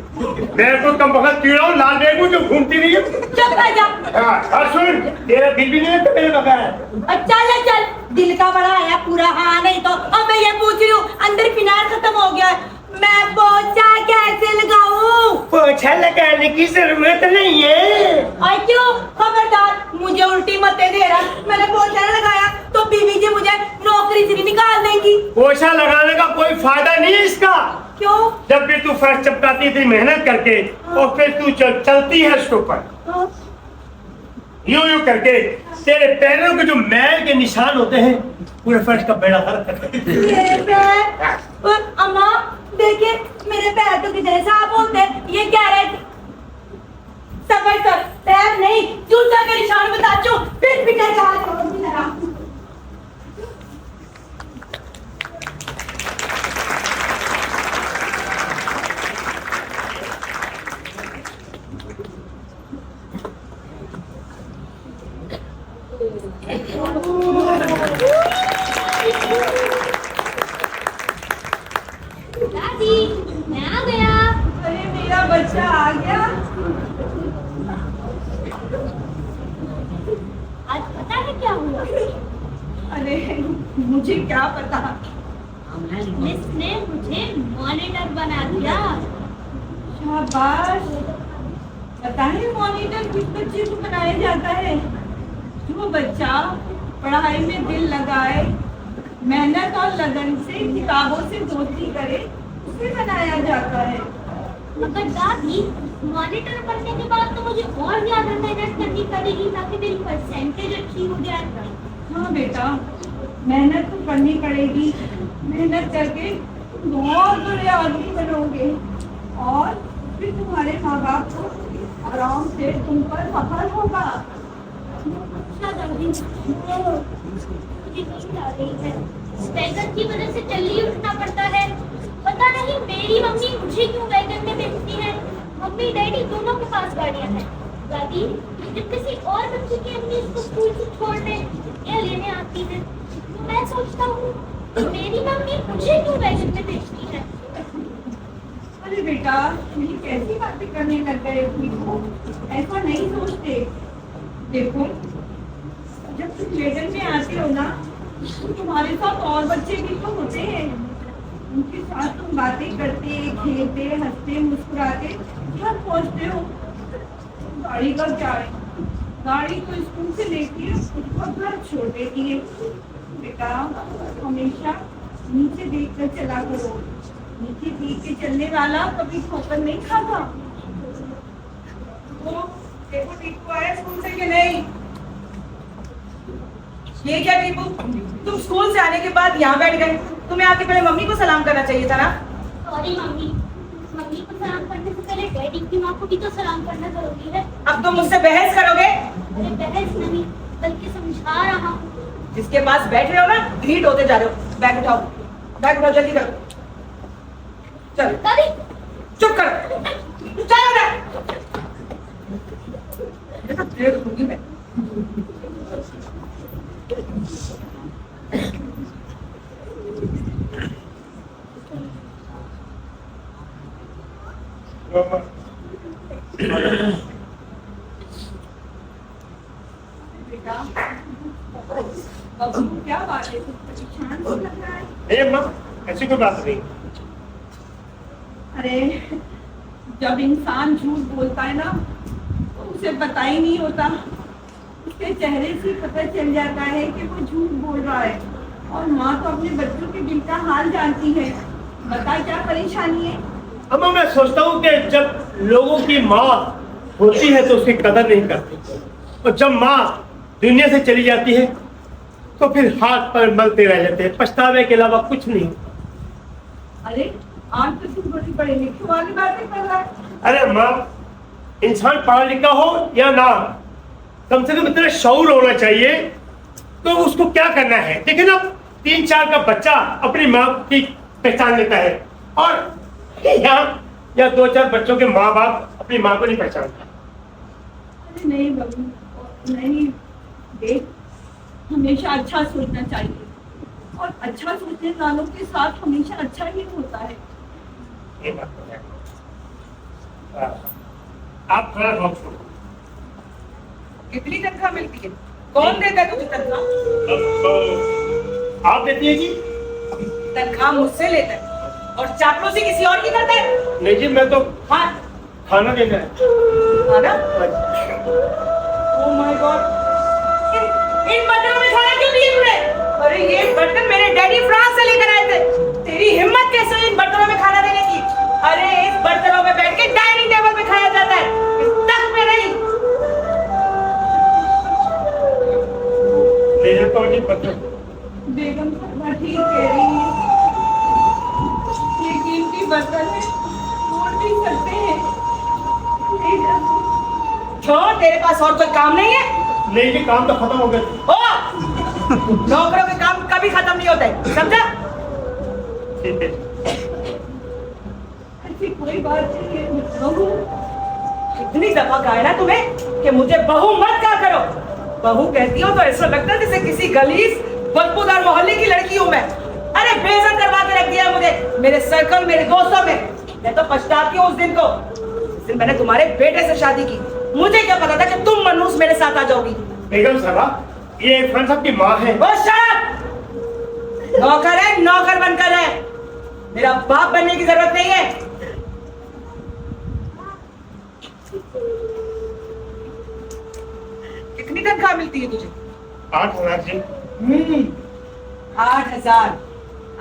S6: मैं तो कम वक्त कीड़ा हूँ, लाल बेगू जो घूमती नहीं है।
S1: चुप कर जा।
S6: हाँ, सुन, तेरा दिल भी नहीं है तो मेरे बगैर।
S1: चल चल, दिल का बड़ा आया पूरा। हाँ नहीं तो अब मैं ये पूछ रही हूँ, अंदर फिनाइल खत्म हो गया है, मैं पोछा कैसे लगाऊं?
S6: पोछा लगाने की जरूरत नहीं है।
S1: और क्यों? खबरदार, मुझे उल्टी मत दे रहा। मैंने पोछा न लगाया तो बीवी जी मुझे नौकरी से निकाल देंगी।
S6: पोछा लगाने का कोई फायदा नहीं है इसका।
S1: क्यों?
S6: जब भी तू फर्श चपकाती थी मेहनत करके, और फिर तू चलती है उसके ऊपर यूं यूं करके, तेरे पैरों के जो मैल के निशान होते हैं पूरे फर्श का बेड़ा गर्क करते हैं।
S1: मेरे पैर? और अम्मा देखिए, मेरे पैर तो कितने साफ होते हैं। ये क्या है? सफर कर, पैर नहीं, जूता के निशान बता चो, फिर फिकर का हाथ करो मेरा।
S4: दादी, मैं आ गया।
S1: अरे मेरा बच्चा आ गया।
S4: आज पता है क्या हुआ?
S1: अरे मुझे क्या पता।
S4: मिस ने मुझे मॉनिटर बना दिया।
S1: शाबाश। पता है मॉनिटर किस बच्चे को बनाया जाता है? जो बच्चा पढ़ाई में दिल लगाए, मेहनत और लगन से किताबों से दोस्ती करे, उसे बनाया जाता है।
S4: मगर दादी, मॉनिटर बनने के बाद तो मुझे और ज्यादा मेहनत करनी पड़ेगी ताकि मेरी परसेंटेज अच्छी हो जाए।
S1: हाँ बेटा, मेहनत तो करनी पड़ेगी। मेहनत करके तुम बहुत बड़े आदमी बनोगे और फिर तुम्हारे माँ बाप को आराम से तुम पर फख्र होगा।
S4: अच्छा दादी, मुझे नींद आ रही है। वैगन की वजह से जल्दी उठना पड़ता है। पता नहीं मेरी मम्मी मुझे क्यों वैगन में भेजती है।
S7: मम्मी डैडी दोनों के पास गाड़ियां हैं। दादी, जब किसी और बच्चे की अम्मी इसको स्कूल से छोड़ने या लेने आती है तो मैं सोचता हूँ मेरी मम्मी मुझे क्यों वैगन में भेजती है।
S1: अरे बेटा, ये कैसी बातें करने लग गए हो? ऐसा नहीं सोचते। देखो, जब तुम वेगन में आते हो ना, तो तुम्हारे साथ और बच्चे भी तो होते हैं। उनके साथ तुम बातें करते, खेलते, हंसते, मुस्कुराते घर पहुंचते हो। गाड़ी का क्या है? गाड़ी को स्कूल से लेके उसको घर छोड़ देती है। बेटा, हमेशा नीचे देख कर चला करो। नीचे देख के चलने वाला कभी ठोकर नहीं खाता।
S2: वो देखो टीपू आया स्कूल से कि नहीं? ये क्या टीपू, तुम स्कूल से आने के बाद यहाँ बैठ गए? तुम्हें आके पहले मम्मी को सलाम करना चाहिए था ना।
S7: सॉरी मम्मी, मम्मी को सलाम करने से पहले डैडी की माँ को भी तो सलाम करना जरूरी है।
S2: अब तुम मुझसे बहस करोगे?
S7: अरे बहस नहीं, बल्कि समझा रहा हूँ।
S2: जिसके पास बैठ रहे हो ना, ढीठ होते जा रहे हो। बैग उठाओ, बैग उठाओ, जल्दी करो। चलो
S7: दादी,
S2: चुप करो, चलो ना। ये तो देख लूंगी मैं।
S1: बेटा, अब क्या बात है? कुछ परेशान सा लग रहा है।
S6: नहीं अम्मा, ऐसी कोई बात नहीं।
S1: अरे, जब इंसान झूठ बोलता है ना, तो उसे पता ही नहीं होता। उसके चेहरे से पता चल जाता है कि वो झूठ बोल रहा है। और माँ तो अपने बच्चों के दिल का हाल जानती है। बता क्या परेशानी है?
S6: अम्मा, मैं सोचता हूँ कि जब लोगों की माँ होती है तो उसकी कदर नहीं करती, और जब माँ दुनिया से चली जाती है तो फिर हाथ पर मलते रह जाते हैं, पछतावे के अलावा कुछ नहीं।
S1: अरे, आज तो तुम बड़ी पढ़े लिखे वाली बातें कर रहा है।
S6: अरे माँ, इंसान पढ़ा लिखा हो या ना, कम से कम इतना शऊर होना चाहिए। तो उसको क्या करना है? देखिए ना, 3-4 का बच्चा अपनी माँ की पहचान लेता है, और यहाँ या 2-4 बच्चों के माँ बाप अपनी माँ को नहीं पहचानते।
S1: अरे नहीं बाबू, नहीं। देख, हमेशा अच्छा सोचना चाहिए, और अच्छा सोचने वालों के साथ हमेशा अच्छा ही होता है।
S6: ये बात तो है। आप थोड़ा नोट करो।
S2: कितनी तनख्वाह मिलती है? कौन देता है तुझे तनख्वाह?
S6: तो आप देती है जी?
S2: तनख्वाह मुझसे लेता है और चापलूसी किसी और की करता है।
S6: नहीं जी, मैं तो
S2: हाँ,
S6: खाना देना है।
S2: खाना? ओह माय गॉड, इन बर्तनों में खाना क्यों दिए तूने? अरे ये बर्तन मेरे डैडी फ्रांस से लेकर आए थे। तेरी हिम्मत कैसे हुई इन बर्तनों में खाना देने की? अरे इस बर्तनों में बैठ के डाइनिंग टेबल पे खाया जाता है, इस तख्त में नहीं।
S6: ले जाता हूँ जी बर्तन।
S1: बेगम साहबा ठीक कह रही है। ये कीमती बर्तन है, तोड़ भी सकते हैं। ले जा।
S2: छोड़, तेरे पास और कोई काम नहीं है?
S6: नहीं जी, काम तो खत्म हो गया।
S2: नौकरों के काम कभी खत्म नहीं होते, समझा?
S6: ठीक है।
S1: ऐसी कोई बात नहीं है बहू।
S2: इतनी दफा कहा है ना तुम्हें कि मुझे बहू मत कहा करो। बहू कहती हो तो ऐसा लगता है जैसे किसी गलीज बदबूदार मोहल्ले की लड़की हूँ मैं। अरे बेइज्जत करवा के रख दिया है मुझे मेरे सर्कल, मेरे दोस्तों में। मैं तो पछताती हूँ उस दिन को, जिस दिन मैंने तुम्हारे बेटे से शादी की। मुझे क्या पता था कि तुम मनहूस मेरे साथ आ जाओगी।
S6: बेगम साहबा, ये इरफान साहब की माँ है।
S2: वो शराब नौकर है, नौकर बनकर है। मेरा बाप बनने की जरूरत नहीं है। कितनी तनख्वाह मिलती है तुझे?
S6: 8,000 जी।
S2: 8,000।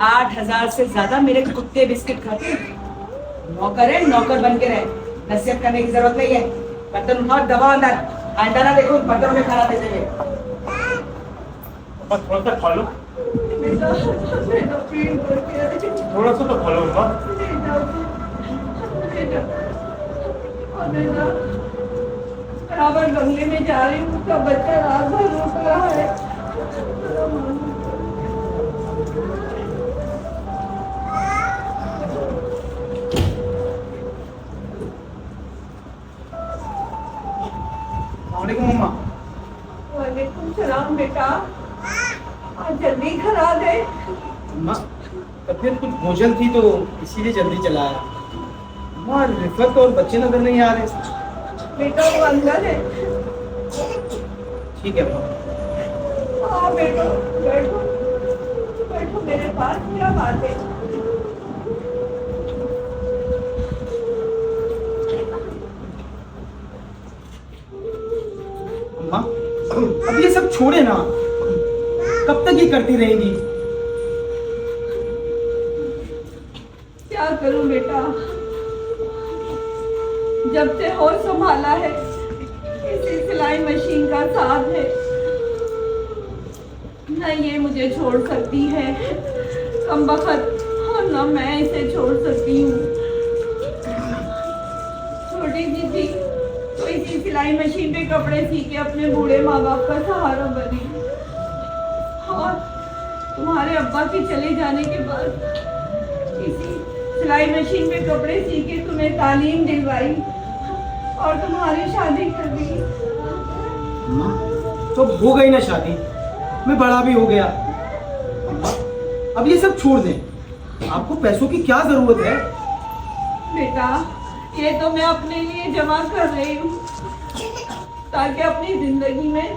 S2: 8,000 से ज्यादा मेरे कुत्ते बिस्किट खाते हैं। नौकर है, नौकर बन के रहे, नसीहत करने की जरूरत नहीं है। बर्तन उठाओ, दबाओ अंदर। आइंदा ना देखो बर्तनों में खाना देते हुए।
S6: बस थोड़ा सा खा लो,
S1: बेटा, बेटा, प्लीज करके
S6: थोड़ा सा तो खा लो अम्मा।
S1: बराबर बंगले में जा रही हूँ, उसका बच्चा रात भर रोक रहा है। वालेकुम सलाम बेटा। आज जल्दी घर आ गए।
S3: अम्मा तबीयत कुछ बोझल थी तो इसीलिए जल्दी चला आया। अम्मा रिफत और बच्चे नजर नहीं आ रहे।
S1: बेटा वो अंदर है।
S3: ठीक है अम्मा।
S1: हाँ बेटा बैठो बैठो मेरे पास, क्या बात है?
S3: अम्मा अब ये सब छोड़े ना, कब तक ये करती रहेंगी?
S1: क्या करूं बेटा, जब से होश संभाला है इसी सिलाई मशीन का साथ है। न ये मुझे छोड़ सकती है कमबख्त, और न मैं इसे छोड़ सकती हूँ। छोटी सी थी तो इसी सिलाई मशीन पे कपड़े सी के अपने बूढ़े माँ बाप का सहारा बनी, और तुम्हारे अब्बा के चले जाने के बाद इसी सिलाई मशीन पे कपड़े सी के तुम्हें तालीम दिलवाई और तुम्हारी शादी कर दी।
S3: अम्मा तो हो गई ना शादी, मैं बड़ा भी हो गया। अम्मा अब ये सब छोड़ दें, आपको पैसों की क्या जरूरत है?
S1: बेटा ये तो मैं अपने लिए जमा कर रही हूँ ताकि अपनी जिंदगी में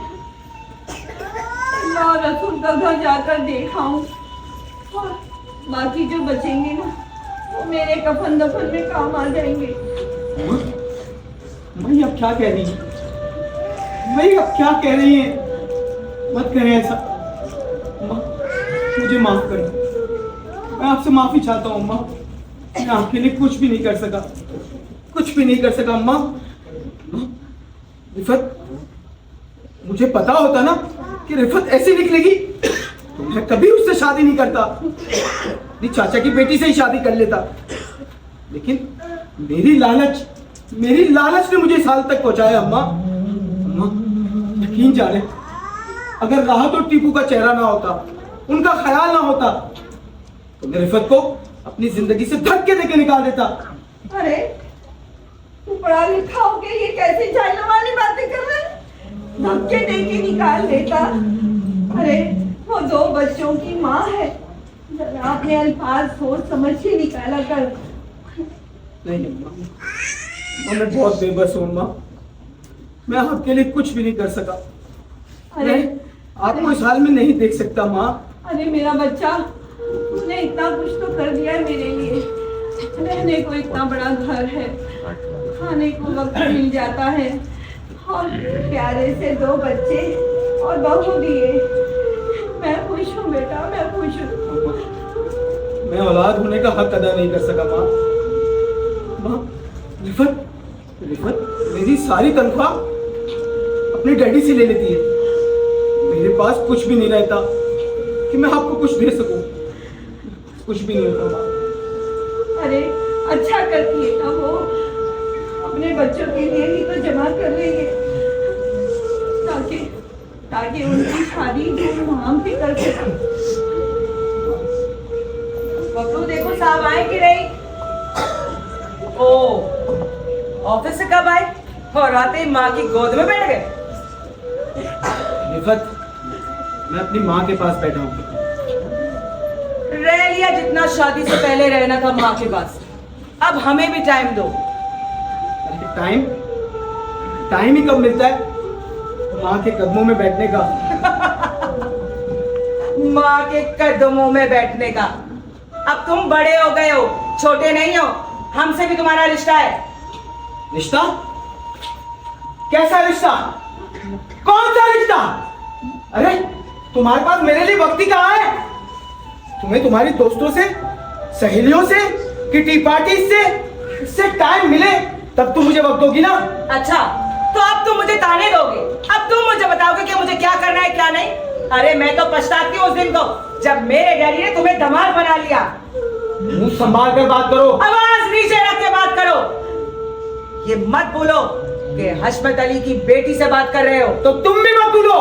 S1: अल्लाह और रसूल का घर जाकर देखाऊं, और बाकी जो बचेंगे ना वो मेरे कफन दफन में काम आ जाएंगे।
S3: मैं अब क्या कह रही है? मैं अब क्या कह रही है? मत करें ऐसा अम्मा, मुझे माफ कर दो। मैं आपसे माफी चाहता हूँ अम्मा, मैं आपके लिए कुछ भी नहीं कर सका, कुछ भी नहीं कर सका अम्मा। रिफत, मुझे पता होता ना कि रिफत ऐसी निकलेगी तो मैं कभी उससे शादी नहीं करता, अपनी चाचा की बेटी से ही शादी कर लेता। लेकिन मेरी लालच ने मुझे इस हाल तक पहुंचाया अम्मा। अम्मा यकीन जाने, अगर राहत और टीपू का चेहरा ना होता, उनका ख्याल ना होता, तो मैं रिफत को अपनी जिंदगी से धक्के देके निकाल देता।
S1: अरे तू पढ़ा लिखा हो के ये कैसी जाने वाली बातें कर रहा है? धक्के देके निकाल देता? अरे वो दो बच्चों की माँ है, जरा अपने अल्फाज सोच समझ के निकाला कर।
S3: नहीं अम्मा, मैं बहुत बेबस हूँ अम्मा, मैं आपके लिए कुछ भी नहीं कर सका।
S1: अरे
S3: आपको इस हाल में नहीं देख सकता माँ।
S1: अरे मेरा बच्चा, तूने इतना कुछ तो कर दिया है मेरे लिए। रहने को इतना बड़ा घर है, खाने को वक्त मिल जाता है, और प्यारे से दो बच्चे और बहू दिए। मैं खुश हूँ बेटा, मैं खुश हूँ।
S3: मैं औलाद होने का हक अदा नहीं कर सका माँ। माँ रिफत मेरी सारी तनख्वाह अपने डैडी से ले लेती है। मेरे पास कुछ भी नहीं रहता कि मैं आपको कुछ दे सकूं, कुछ भी नहीं होता माँ।
S1: अरे अच्छा करती है ना वो, अपने बच्चों के लिए ही तो जमा कर रही है ताकि उनकी शादी धूमधाम से कर सके।
S2: बबलू देखो साहब आए कि नहीं? ओ ऑफिस से कब आए और आते ही माँ की गोद में बैठ गए?
S3: रिफत, मैं अपनी माँ के पास बैठा हूँ।
S2: रह लिया जितना शादी से पहले रहना था माँ के पास, अब हमें भी टाइम दो।
S3: टाइम ही कब मिलता है माँ के कदमों में बैठने का?
S2: माँ के कदमों में बैठने का? अब तुम बड़े हो गए हो, छोटे नहीं हो। हमसे भी तुम्हारा रिश्ता है।
S3: रिश्ता? कैसा रिश्ता? कौन सा रिश्ता? अरे तुम्हारे पास मेरे लिए वक्त ही कहाँ है? तुम्हें तुम्हारी दोस्तों से, सहेलियों से, किटी पार्टी से टाइम मिले तब तुम मुझे वक्त दोगी ना?
S2: अच्छा तो अब तुम मुझे ताने दोगे, अब तुम मुझे बताओगे कि मुझे क्या करना है क्या नहीं? अरे मैं तो पछताती हूँ उस दिन को जब मेरे डैडी ने तुम्हें दामाद बना लिया।
S3: मुंह संभाल कर बात करो।
S2: आवाज नीचे रख के बात करो। ये मत बोलो कि हशमत अली की बेटी से बात कर रहे हो।
S3: तो तुम भी मत बोलो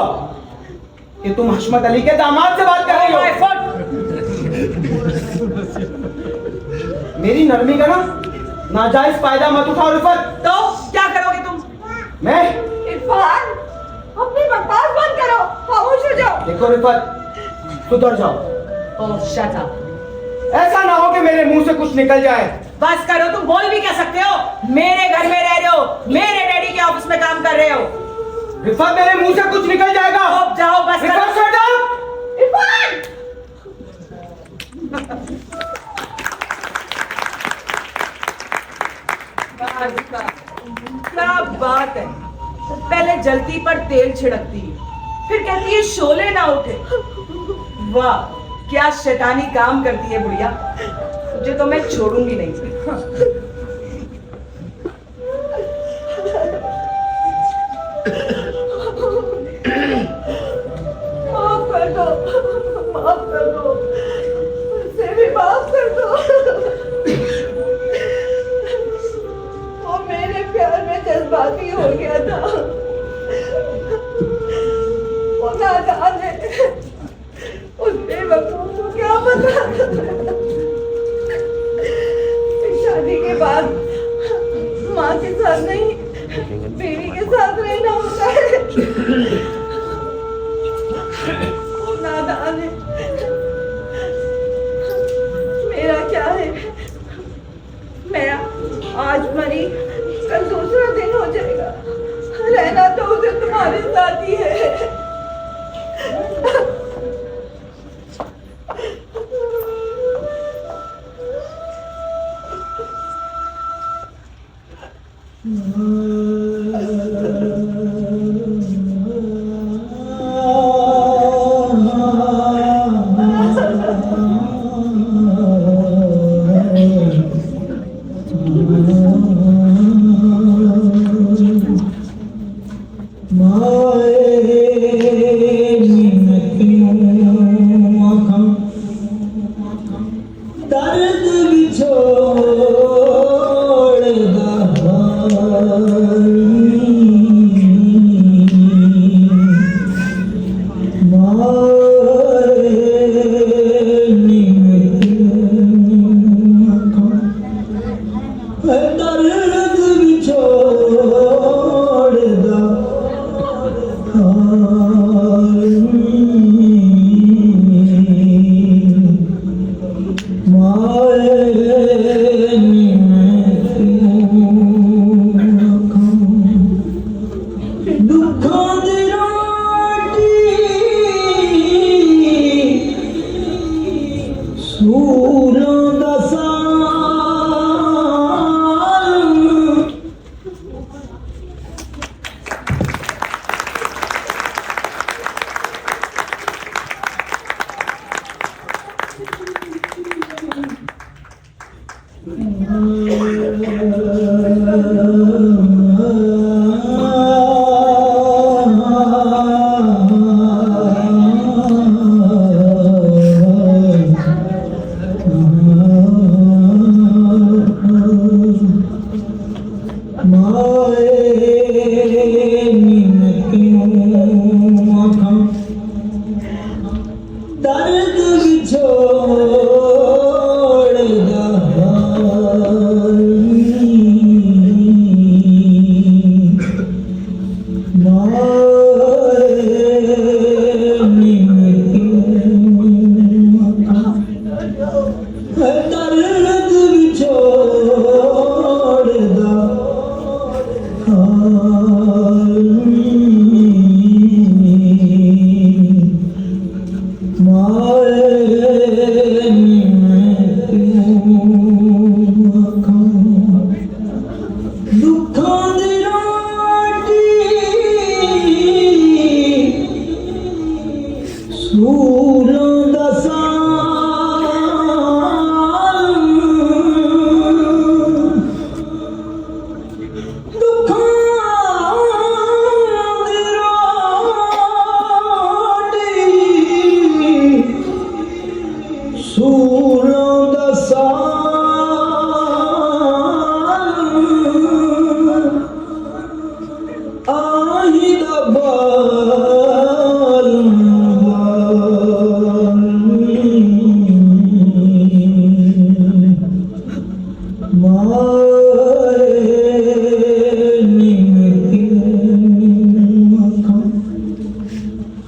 S3: कि तुम हशमत अली के दामाद से बात कर रही
S2: My
S3: हो।
S2: foot!
S3: मेरी नरमी का ना नाजायज फायदा मत उठाओ रिफत।
S2: तो क्या करोगे तुम?
S3: मैं
S1: इरफान, अपनी बकवास बंद करो।
S3: देखो रिफत, सुधर जाओ।
S2: ओह शट अप।
S3: ऐसा ना हो कि मेरे मुंह से कुछ निकल जाए।
S2: बस करो, तुम बोल भी क्या सकते हो? मेरे घर में रह रहे हो, मेरे डैडी के ऑफिस में काम कर रहे हो।
S3: रिफत, मेरे मुंह से कुछ निकल जाएगा।
S2: अब जाओ, बस करो।
S3: Rifat, shut up.
S2: क्या बात है, पहले जलती पर तेल छिड़कती है, फिर कहती है शोले ना उठे। वाह, क्या शैतानी काम करती है बुढ़िया, तुझे तो मैं छोड़ूंगी नहीं।
S1: माफ कर दो, माफ कर दो, मुझसे भी माफ कर दो। वो मेरे प्यार में जज्बाती हो गया था। वो नादान है, उस बेवकूफ को क्या पता शादी के बाद माँ के साथ नहीं, बीवी के साथ रहना होता है। वो नादान है। मेरा क्या है, मैं आज मरी, कल दूसरा दिन हो जाएगा। रहना तो उसे तुम्हारे साथ ही है।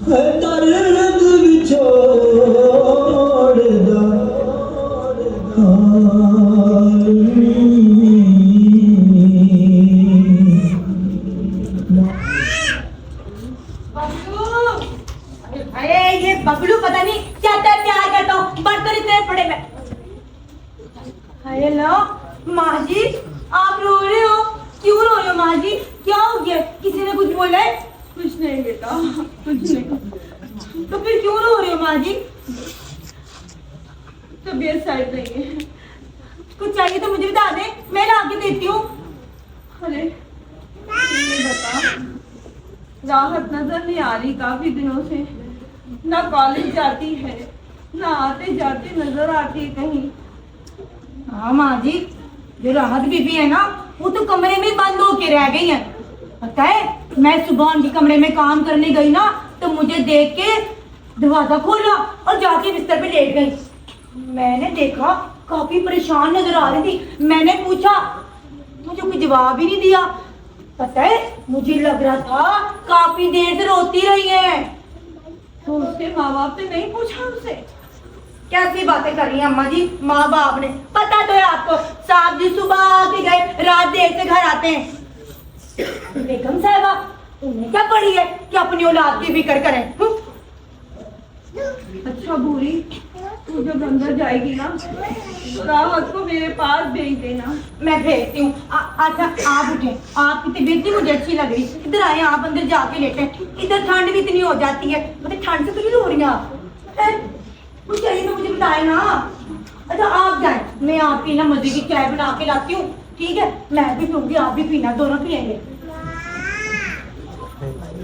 S8: Hey,
S2: अरे ये बबलू पता नहीं क्या क्या प्यार करता हूँ, बर्तन इतने पड़े मैं। अरे लो माँ जी, आप रो रहे हो, क्यों रो रहे हो माँ जी? क्या हो गया? किसी ने कुछ बोला है?
S1: कुछ नहीं बेटा, कुछ नहीं।
S2: तो फिर क्यों रो रहे हो माँ जी?
S1: तबीयत साइड नहीं है।
S2: कुछ चाहिए तो मुझे बता दे, मैं ला के देती हूँ।
S1: अरे ये बता, राहत नजर नहीं आ रही काफी दिनों से। ना कॉलेज जाती है, ना आते जाते नजर आती है कहीं।
S2: हाँ माँ जी, जो राहत बीबी है ना, वो तो कमरे में बंद होके रह गई है। पता है, मैं सुबह उनके कमरे में काम करने गई ना, तो मुझे देख के दरवाजा खोला और जाके बिस्तर पे लेट गई। मैंने देखा काफी परेशान नजर आ रही थी। मैंने पूछा, मुझे कोई जवाब ही नहीं दिया। पता है, मुझे लग रहा था काफी देर से रोती रही है।
S1: तो उसके माँ बाप ने नहीं पूछा उसे?
S2: कैसी बातें कर रही हैं अम्मा जी? माँ बाप ने, पता तो है आपको, साहब जी सुबह आके गए, रात देर से घर आते हैं। बेगम साहिबा, उन्हें क्या पड़ी है कि अपनी औलाद की फिक्र करें?
S1: अच्छा बूढ़ी, तू जब अंदर जाएगी ना, राहत को मेरे पास भेज देना।
S2: मैं भेजती हूँ। अच्छा आप उठे, आपकी तबीयत नहीं मुझे अच्छी लग रही, इधर आए, आप अंदर जाके लेटे। इधर ठंड भी इतनी हो जाती है, मतलब ठंड से तो नहीं रो रही आप? कुछ चाहिए तो मुझे बताए ना। अच्छा आप जाए, मैं आपकी ना मजे की चाय बना के लाती हूँ, ठीक है? मैं भी पीऊंगी, आप भी पीना, दोनों पियेंगे।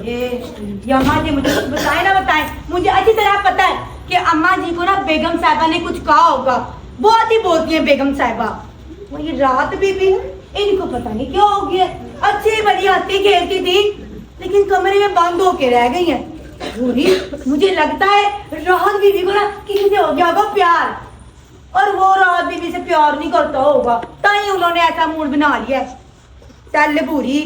S2: ये अम्मा जी मुझे कुछ बताए ना बताए, मुझे अच्छी तरह पता है कि अम्मा जी को ना बेगम साहिबा ने कुछ कहा होगा। बहुत ही बोलती है बेगम साहिबा। वो ये रात बीबी, इनको पता नहीं क्या हो गया, अच्छी बड़ी हंसती खेलती थी, लेकिन कमरे में बंद होके रह गई है। पूरी मुझे लगता है राहत बीबी को ना किसी से हो गया होगा प्यार, और वो राहत बीबी से प्यार नहीं करता होगा, ताई उन्होंने ऐसा मूड बना लिया। चल बूढ़ी,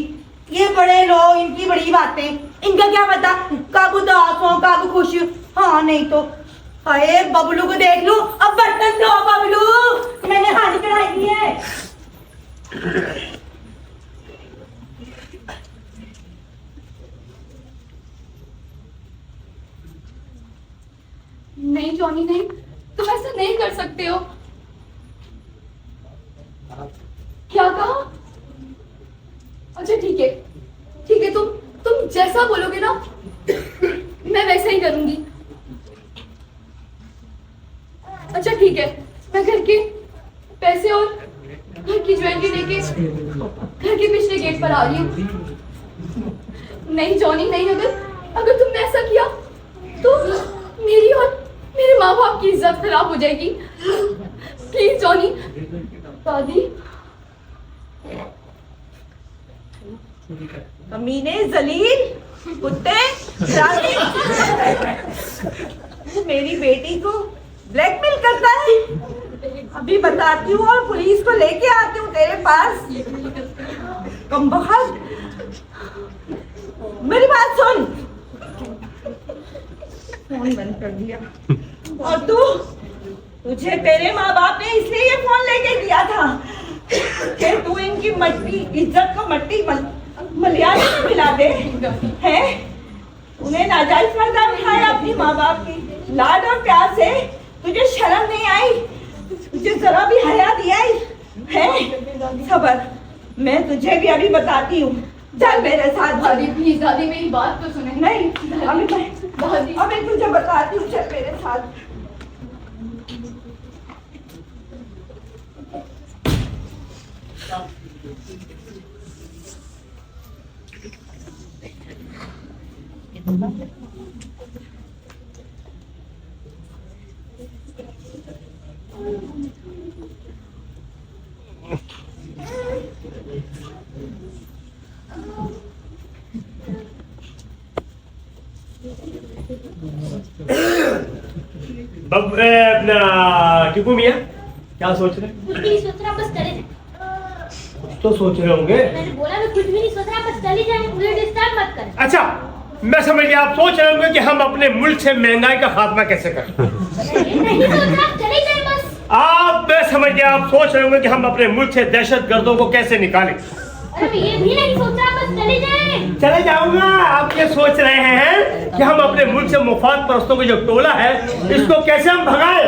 S2: ये बड़े लोग, इनकी बड़ी बातें, इनका क्या पता कब उदास हो कब खुश। हाँ नहीं तो अरे बबलू को देख लो, अब बर्तन धो बबलू, मैंने हाथ कढ़ाई दी है।
S4: नहीं जॉनी नहीं, तुम ऐसा नहीं कर सकते हो। क्या कहा? अच्छा ठीक है, ठीक है, तुम जैसा बोलोगे ना मैं वैसा ही करूंगी। अच्छा ठीक है, मैं घर के पैसे और घर की ज्वेलरी लेके घर के पिछले गेट पर आ रही हूँ। नहीं जॉनी नहीं, अगर तुमने ऐसा किया तो मेरी और मेरे माँ बाप की इज्जत खराब हो जाएगी। Please Johnny. दादी,
S1: कमीने, जलील, कुत्ते, शराबी, मेरी बेटी को ब्लैकमेल करता है। अभी बताती हूँ और पुलिस को लेके आती हूँ तेरे पास। कमबख्त, मेरी बात सुन। फोन बंद कर दिया। और तुझे तेरे माँ बाप ने इसलिए ये फोन लेके दिया था कि तू इनकी मट्टी, इज्जत को मट्टी मलियाने में मिला दे, हैं? उन्हें नाजायज फायदा उठाया अपनी माँ बाप की लाड और प्यार से। तुझे शर्म नहीं आई? तुझे जरा भी हया दिया है? सबर, मैं तुझे भी अभी बताती हूँ। चल मेरे साथ।
S4: दादी प्लीज, दादी मेरी बात तो सुने।
S1: नहीं,
S4: दादी
S1: अभी तुझे बताती हूँ, चल मेरे साथ।
S6: अपना टिपू मियाँ क्या सोच रहे हैं?
S7: कुछ भी नहीं सोच रहा, बस चले जाए।
S6: कुछ तो सोच रहे होंगे।
S7: मैंने बोला मैं कुछ भी नहीं सोच रहा, बस चले जाए, मुझे डिस्टर्ब मत कर।
S6: अच्छा, मैं समझ गया, आप सोच रहे होंगे कि हम अपने मुल्क से महंगाई का खात्मा कैसे करें।
S7: नहीं सोच रहा, चले जाए बस।
S6: मैं समझ गया, आप सोच रहे होंगे कि हम अपने मुल्क से दहशत गर्दों को कैसे निकालें।
S7: अरे ये भी नहीं सोचा बस चले जाए।
S6: चले जाऊंगा। आप ये सोच रहे हैं कि हम अपने मुल्क से मुफाद परस्तों का जो टोला है इसको कैसे हम भगाए?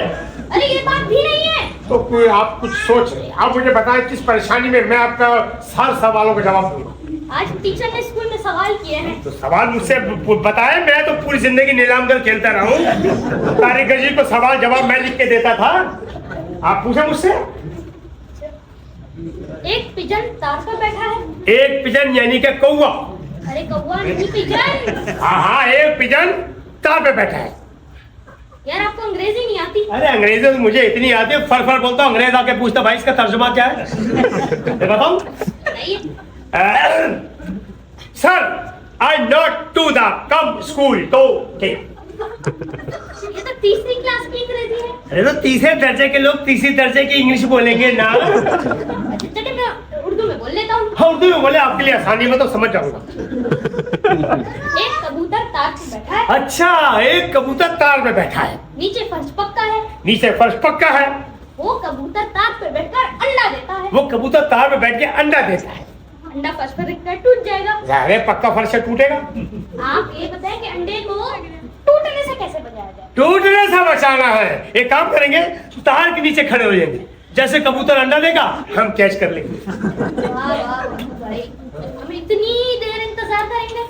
S7: अरे ये बात भी नहीं है।
S6: तो कोई आप कुछ सोच रहे हैं, आप मुझे बताएं किस परेशानी में मैं आपका सारे सवालों का जवाब दूंगा।
S7: आज टीचर ने स्कूल में सवाल किए हैं।
S6: तो सवाल मुझसे बताएं, मैं तो पूरी जिंदगी नीलाम कर खेलता रहा हूँ। तारिक जी को सवाल जवाब मैं लिख के देता था, आप पूछे मुझसे।
S7: एक पिजन तार पर बैठा है।
S6: एक पिजन यानी कि कौवा।
S7: अरे कौवा नहीं पिजन।
S6: हाँ, एक पिजन तार पे बैठा है।
S7: यार आपको अंग्रेजी नहीं आती?
S6: अरे अंग्रेजी तो मुझे इतनी आती है, फर फर बोलता हूँ। अंग्रेज आके पूछता भाई इसका तर्जुमा क्या है? मैं बताऊं?
S7: नहीं।
S6: Sir, I not to the come school तो
S7: ये तो तीसरी क्लास की अंग्रेजी है।
S6: अरे तो तीसरे दर्जे के लोग तीसरी दर्जे की इंग्लिश बोलेंगे ना।
S7: चलिए मैं उर्दू में बोल लेता हूँ।
S6: हाँ, उर्दू में बोले, आपके लिए आसानी में तो समझ जाऊंगा।
S7: एक कबूतर तार पे बैठा है।
S6: अच्छा, एक कबूतर तार पे बैठा है।
S7: नीचे फर्श पक्का है।
S6: नीचे फर्श पक्का है।
S7: वो कबूतर तार पे बैठकर अंडा देता है।
S6: वो कबूतर तार पे बैठ के अंडा देता है।
S7: अंडा फर्श पर गिरकर टूट जाएगा।
S6: अरे पक्का फर्श से टूटेगा।
S7: आप ये बताएं कि अंडे को टूटने से कैसे बचाया जाए?
S6: टूटने से बचाना है, एक काम करेंगे, तार के नीचे खड़े हो जाएंगे। जैसे कबूतर अंडा देगा हम कैच कर लेंगे।
S7: वाह वाह भाई, हम इतनी देर इंतजार करेंगे?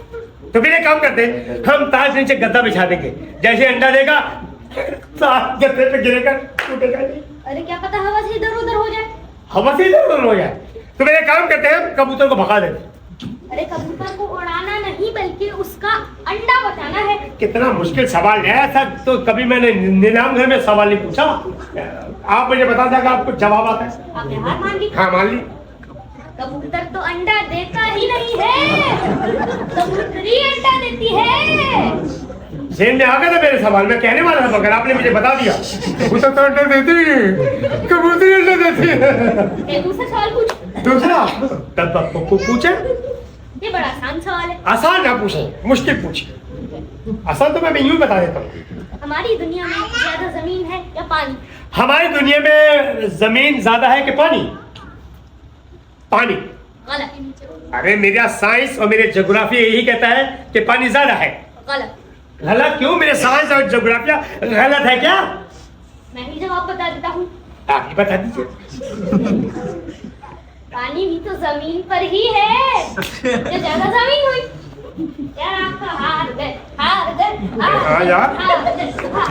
S6: तो फिर एक काम करते हैं, हम तार के नीचे गद्दा बिछा देंगे। जैसे अंडा देगा तार गद्दे पे गिरेगा, टूटेगा नहीं।
S7: अरे क्या पता हवा से इधर उधर हो जाए।
S6: हवा से इधर हो जाए। तो फिर एक काम करते हैं, कबूतर को भगा देते हैं।
S7: अरे कबूतर को उड़ाना नहीं बल्कि उसका अंडा बचाना है।
S6: कितना मुश्किल सवाल है ऐसा तो कभी मैंने नीलाम घर में सवाल नहीं पूछा। आप मुझे बता देगा आपको जवाब आता है।
S7: आपने हार मान ली।
S6: हाँ, मान ली।
S7: कबूतर तो अंडा देता ही नहीं है, कबूतरी अंडा देती है।
S6: जेल में आ गया था मेरे सवाल, मैं कहने वाला था मगर आपने मुझे बता दिया। कबूतर तो अंडा देती है, कबूतरी अंडा देती है।
S7: एक दूसरा सवाल पूछ।
S6: दूसरा तब पूछे।
S7: ये बड़ा आसान सवाल है।
S6: आसान ना पूछे, मुश्किल पूछे। आसान तो मैं यूं बता देता हूँ।
S7: हमारी दुनिया में ज्यादा जमीन है या पानी?
S6: हमारी दुनिया में जमीन ज्यादा है कि पानी? पानी।
S7: गलत।
S6: अरे मेरा साइंस और मेरे ज्योग्राफी यही कहता है कि पानी ज्यादा है।
S7: गलत।
S6: गलत क्यों? मेरे साइंस और ज्योग्राफिया गलत है क्या?
S7: मैं ही जवाब बता देता हूँ।
S6: आप ही बता दीजिए।
S7: पानी भी तो जमीन पर ही है। ये ज्यादा जमीन हुई। यार आपका हार गए, हार गए,
S6: हाँ यार।
S7: हार गए, हार।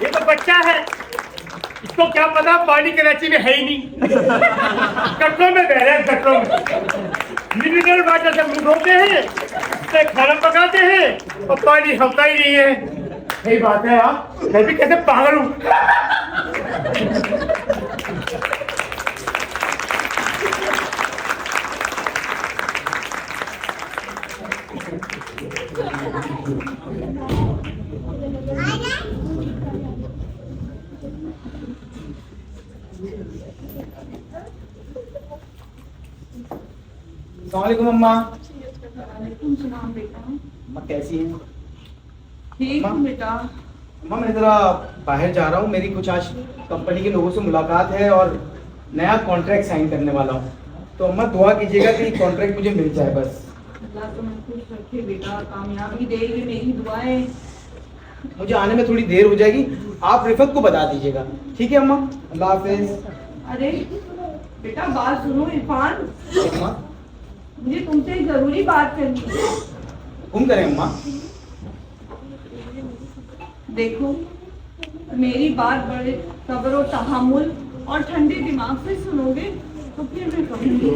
S6: ये तो बच्चा है, इसको क्या पता पानी कराची में है ही नहीं। गटरों में बह रहे हैं, गटरों में मिनरल वाटर से मुंह धोते हैं, उससे खाना पकाते हैं और पानी होता ही नहीं है। सही बात है यार, मैं भी कैसे पागल हूँ।
S3: अस्सलामुअलैकुम अम्मा।
S1: वालेकुम सलाम बेटा।
S3: अम्मा कैसी हैं?
S1: ठीक हूँ बेटा।
S3: अम्मा मैं ज़रा बाहर जा रहा हूँ, मेरी कुछ आज कंपनी के लोगों से मुलाकात है और नया कॉन्ट्रैक्ट साइन करने वाला हूँ। तो अम्मा दुआ कीजिएगा कि कॉन्ट्रैक्ट मुझे मिल जाए बस।
S1: अल्लाह तुम्हें खुश रखे बेटा, कामयाबी देगी, मेरी दुआएं।
S3: मुझे आने में थोड़ी देर हो जाएगी, आप रिफत को बता दीजिएगा। ठीक है अम्मा, अल्लाह हाफिज़।
S1: अरे बेटा बात सुनो इरफान,
S3: अम्मा
S1: मुझे तुमसे एक जरूरी बात करनी है।
S3: हुक्म करें अम्मा।
S1: देखो मेरी बात बड़े सब्र और तहम्मुल और ठंडे दिमाग से सुनोगे तो फिर मैं कहूँगी।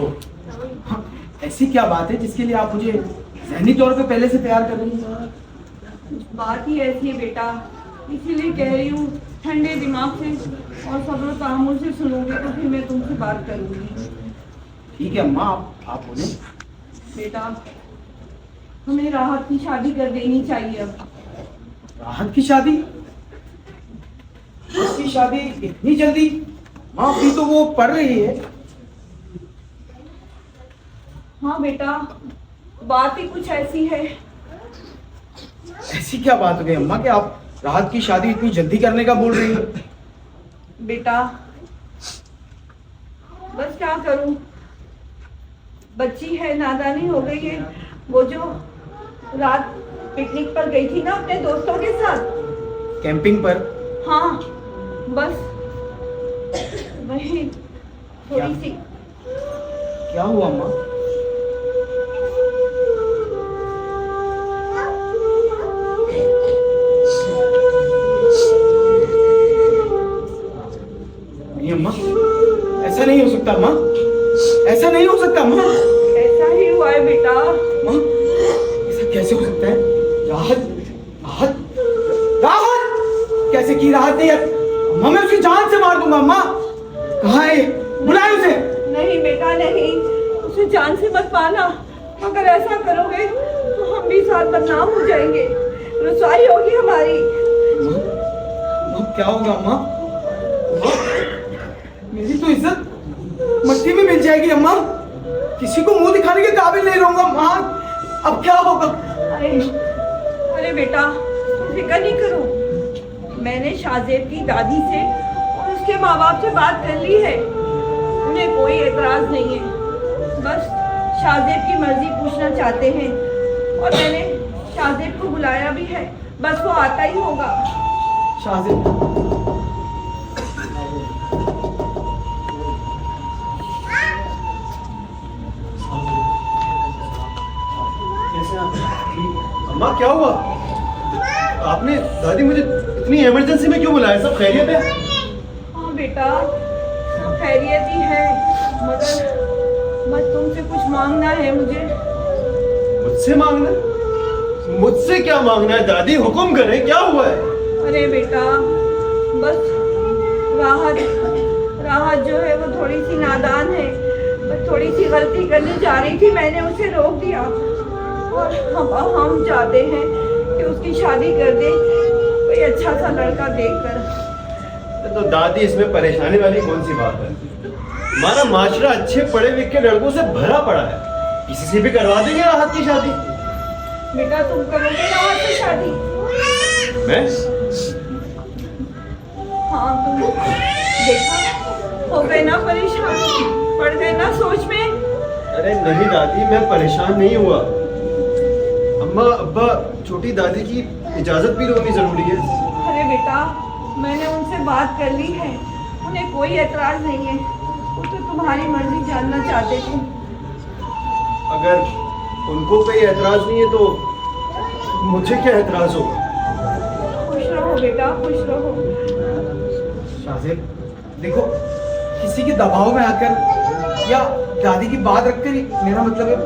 S3: हाँ, ऐसी क्या बात है जिसके लिए आप मुझे ज़हनी तौर पे पहले से तैयार कर रही हैं?
S1: बात ही ऐसी है बेटा, इसीलिए कह रही हूँ ठंडे दिमाग से और सब्र और तहम्मुल से सुनोगे तो फिर मैं तुमसे बात करूँगी।
S3: ठीक है अम्मा, आप बोलें।
S1: बेटा हमें राहत की शादी कर देनी चाहिए अब।
S3: राहत की शादी? उसकी शादी इतनी जल्दी? माँ अभी तो वो पढ़ रही है।
S1: हाँ बेटा, बात ही कुछ ऐसी है।
S3: ऐसी क्या बात हो गई अम्मा कि आप राहत की शादी इतनी जल्दी करने का बोल रही हो?
S1: बेटा बस क्या करूं, बच्ची है, नादानी हो गई है। वो जो रात पिकनिक पर गई थी ना अपने दोस्तों के साथ,
S3: कैंपिंग पर।
S1: हाँ बस वही थोड़ी सी।
S3: क्या हुआ अम्मा? नहीं अम्मा, ऐसा नहीं हो सकता अम्मा, ऐसा नहीं हो सकता अम्मा।
S1: ऐसा ही हुआ है बेटा।
S3: अम्मा, ऐसा कैसे हो सकता है? राहत, राहत, राहत कैसे की? राहत नहीं है अम्मा, मैं उसकी जान से मार दूंगा अम्मा। कहाँ है? बुलाए उसे।
S1: नहीं बेटा नहीं, उसे जान से मत मारना। अगर ऐसा करोगे तो हम भी साथ बदनाम हो जाएंगे, रुसवाई होगी हमारी।
S3: अम्मा, क्या होगा अम्मा? अम्मा, मेरी तो इज्जत मट्टी में मिल जाएगी अम्मा। किसी को मुंह दिखाने के काबिल नहीं रहूंगा अम्मा। अब क्या होगा?
S1: अरे बेटा तुम फिक्र नहीं करो, मैंने शाहजेब की दादी से और उसके माँ बाप से बात कर ली है। उन्हें कोई एतराज नहीं है, बस शाहजेब की मर्जी पूछना चाहते हैं और मैंने शाहजेब को बुलाया भी है, बस वो आता ही होगा।
S3: शाहजेब,
S8: अम्मा क्या हुआ? आपने दादी मुझे इतनी इमरजेंसी में क्यों बुलाया? सब खैरियत है?
S1: हाँ बेटा खैरियत ही है, मगर बस तुमसे कुछ मांगना है मुझे।
S8: मुझसे मांगना? मुझसे क्या मांगना है दादी? हुक्म करें, क्या हुआ है?
S1: अरे बेटा बस राहत जो है वो थोड़ी सी नादान है, बस थोड़ी सी गलती करने जा रही थी, मैंने उसे रोक दिया और हम चाहते हैं कि उसकी शादी कर दे कोई अच्छा सा लड़का देखकर।
S8: तो दादी इसमें परेशानी वाली कौन सी बात है? हमारा माशरा अच्छे पढ़े लिखे लड़कों से भरा पड़ा है, किसी से भी करवा देंगे राहत की शादी।
S1: बेटा तुम करोगे राहत की शादी?
S8: मैं?
S1: हाँ तुम देखा, हो गए ना परेशान, पड़ गए ना सोच में।
S8: अरे नहीं दादी, मैं परेशान नहीं हुआ। अम्मा अब्बा छोटी दादी की इजाजत भी होनी जरूरी है।
S1: अरे बेटा मैंने उनसे बात कर ली है, उन्हें कोई एतराज नहीं है, वो तो तुम्हारी मर्जी जानना चाहते थे।
S8: अगर उनको कोई एतराज नहीं है तो मुझे क्या एतराज होगा?
S1: खुश रहो बेटा खुश रहो।
S3: शाहजेब देखो, किसी के दबाव में आकर या दादी की बात रखकर ही मेरा मतलब है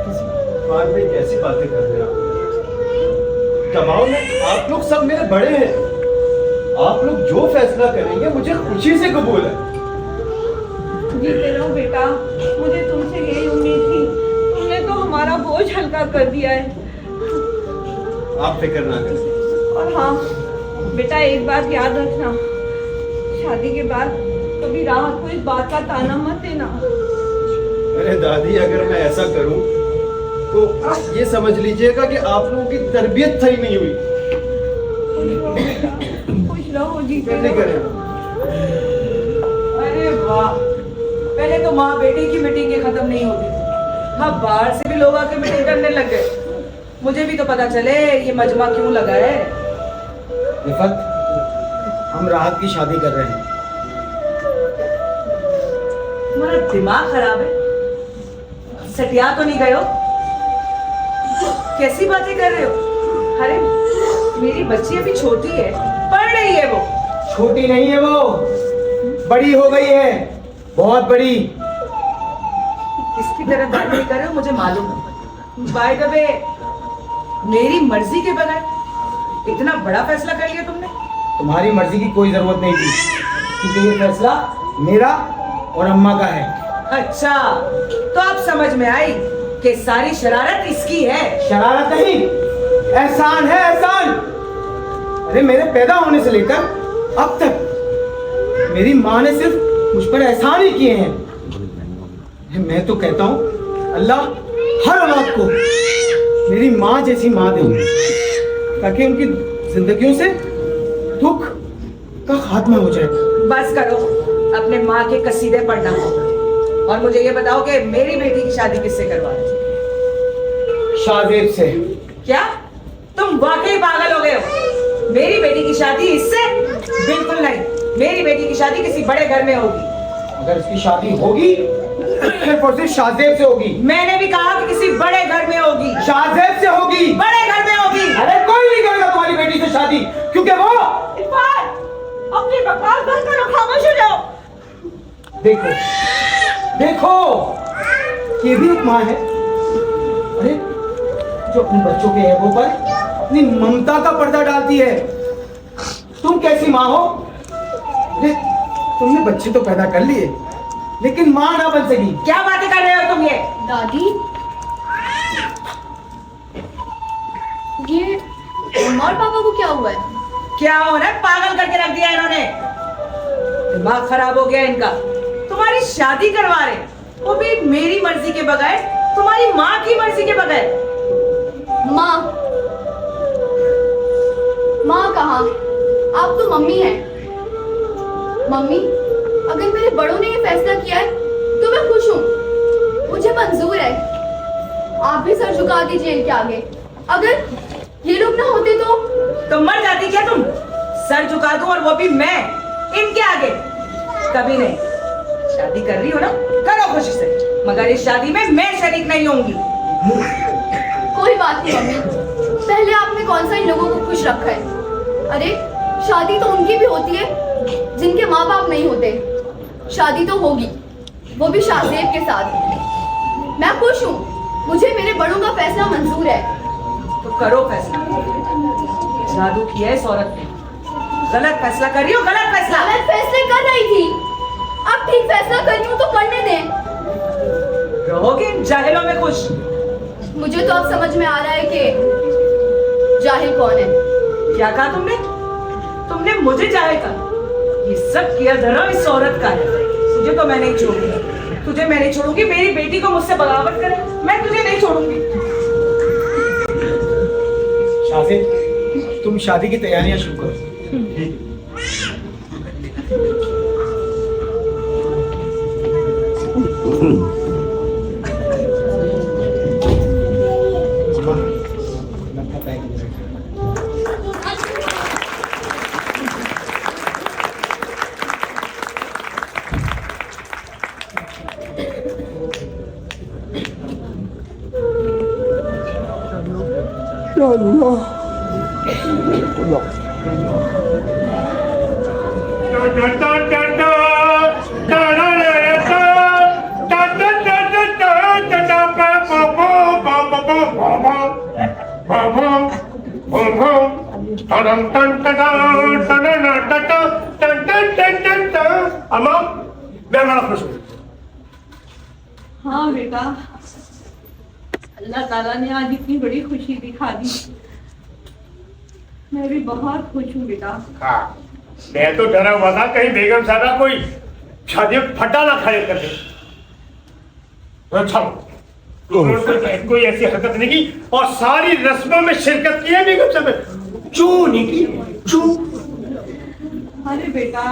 S3: किसी।
S8: बात में कैसी बातें कर रहे हैं आप? दबाव में? आप लोग सब मेरे बड़े हैं, आप लोग जो फैसला करेंगे मुझे खुशी से कबूल है।
S1: जीते रहो बेटा, मुझे तुमसे यही उम्मीद थी, तुमने तो हमारा बोझ हल्का कर दिया है।
S8: आप फिक्र ना करें।
S1: और हाँ बेटा एक बात याद रखना, शादी के बाद कभी राहत को इस बात का ताना मत देना।
S8: अरे दादी अगर मैं ऐसा करूं तो आप ये समझ लीजिएगा कि आप लोगों की तरबियत सही नहीं हुई।
S1: खुश रहो बेटा, खुश रहो, जीते
S8: नहीं
S1: रहो।
S8: करें।
S2: अरे वाह, पहले तो माँ बेटी की मीटिंग खत्म नहीं होती थी, हाँ बाहर से भी लोग आके मीटिंग करने लग गए। मुझे भी तो पता चले ये मजमा क्यों लगा है।
S3: रिफत, हम राहत की शादी कर रहे हैं।
S2: तुम्हारा दिमाग खराब है? सटिया तो नहीं गए हो? कैसी बातें कर रहे हो? अरे मेरी बच्ची अभी छोटी है, पढ़ रही है। वो
S3: छोटी नहीं है, वो बड़ी हो गई है, बहुत बड़ी।
S2: किसकी तरह बात नहीं कर रहे हो मुझे मालूम है। बाय द वे, मेरी मर्जी के बगैर इतना बड़ा फैसला कर लिया तुमने?
S3: तुम्हारी मर्जी की कोई जरूरत नहीं थी, क्योंकि ये फैसला मेरा और अम्मा का है।
S2: अच्छा, तो अब समझ में आई कि सारी शरारत इसकी है।
S3: शरारत नहीं, एहसान है, एहसान। अरे मेरे पैदा होने से लेकर अब तक मेरी माँ ने सिर्फ मुझ पर एहसान ही किए हैं। मैं तो कहता हूँ अल्लाह हर औलाद को मेरी माँ जैसी माँ दे, ताकि उनकी जिंदगियों से दुख का खात्मा हो जाए।
S2: बस करो, अपने माँ के कसीदे पढ़ना। और मुझे ये बताओ कि मेरी बेटी की शादी किससे करवा रहे हो?
S3: शाहजेब से।
S2: क्या तुम वाकई पागल हो गए हो? मेरी बेटी की शादी इससे? बिल्कुल नहीं, मेरी बेटी की शादी किसी बड़े घर में होगी।
S3: अगर इसकी शादी होगी तो सिर्फ और सिर्फ शाहजेब से होगी।
S2: मैंने भी कहा कि किसी बड़े घर में होगी।
S3: शाहजेब से होगी।
S2: बड़े घर में होगी।
S3: अरे कोई नहीं करेगा तुम्हारी बेटी से शादी, क्योंकि वो
S1: इरफान, अपनी बकवास बंद करो, खामोश हो जाओ।
S3: देखो देखो, ये भी एक माँ है, अरे जो अपने बच्चों के ऐबों पर अपनी ममता का पर्दा डालती है। तुम कैसी माँ हो? अरे तुमने बच्चे तो पैदा कर लिए, लेकिन माँ ना बन सकी।
S2: क्या बातें कर रहे हो तुम ये?
S4: दादी, ये मम्मा और पापा को क्या हुआ है?
S2: क्या हो रहा है? पागल करके रख दिया इन्होंने, दिमाग खराब हो गया इनका। तुम्हारी शादी करवा रहे, वो भी मेरी मर्जी के बगैर, तुम्हारी माँ की मर्जी के बगैर।
S4: माँ, माँ कहाँ? आप तो मम्मी हैं। मम्मी, अगर मेरे बड़ों ने ये फैसला किया है तो मैं खुश हूँ, मुझे मंजूर है। आप भी सर झुका दीजिए इनके आगे। अगर ये लोग ना होते तो
S2: मर जाती क्या तुम? सर झुका दूं, और वो भी मैं इनके आगे? कभी नहीं। शादी कर रही हो ना, करो खुशी से, मगर इस शादी में मैं शरीक नहीं होंगी।
S4: कोई बात नहीं मम्मी, पहले आपने कौन सा इन लोगों को खुश रखा है? अरे शादी तो उनकी भी होती है जिनके माँ बाप नहीं होते। शादी तो होगी, वो भी शाहजेब के साथ। मैं खुश हूँ, मुझे मेरे बड़ों का फैसला मंजूर है।
S2: तो करो फैसला। जादू किया है इस औरत ने, गलत फैसला कर रही हो, गलत फैसला।
S4: गलत फैसले कर रही थी, अब ठीक फैसला कर रही हूँ तो करने दें।
S2: रहोगे इन जाहिलों में खुश?
S4: मुझे तो अब समझ में आ रहा है कि जाहिल कौन है।
S2: क्या कहा तुमने? तुमने मुझे जाहिल कहा? ये सब किया धरा इस औरत का है। तुझे तो मैं नहीं छोड़ूंगी, तुझे मैं नहीं छोड़ूंगी। मेरी बेटी को मुझसे बगावत करे, मैं तुझे नहीं छोड़ूंगी।
S3: शाहजेब, तुम शादी की तैयारियां शुरू करो।
S6: अम्मा, मैं बड़ा खुश हूँ।
S1: हाँ बेटा, अल्लाह ताला ने आज इतनी बड़ी खुशी दिखा दी। मैं भी बहुत खुश हूँ बेटा।
S6: हाँ, मैं तो डरा हुआ था कहीं बेगम साहबा कोई शादी में फटा ना खाए कर दे। अच्छा, कोई ऐसी हरकत नहीं की और सारी रस्मों में शिरकत की है बेगम साहब। क्यों नहीं की? क्यों?
S1: अरे बेटा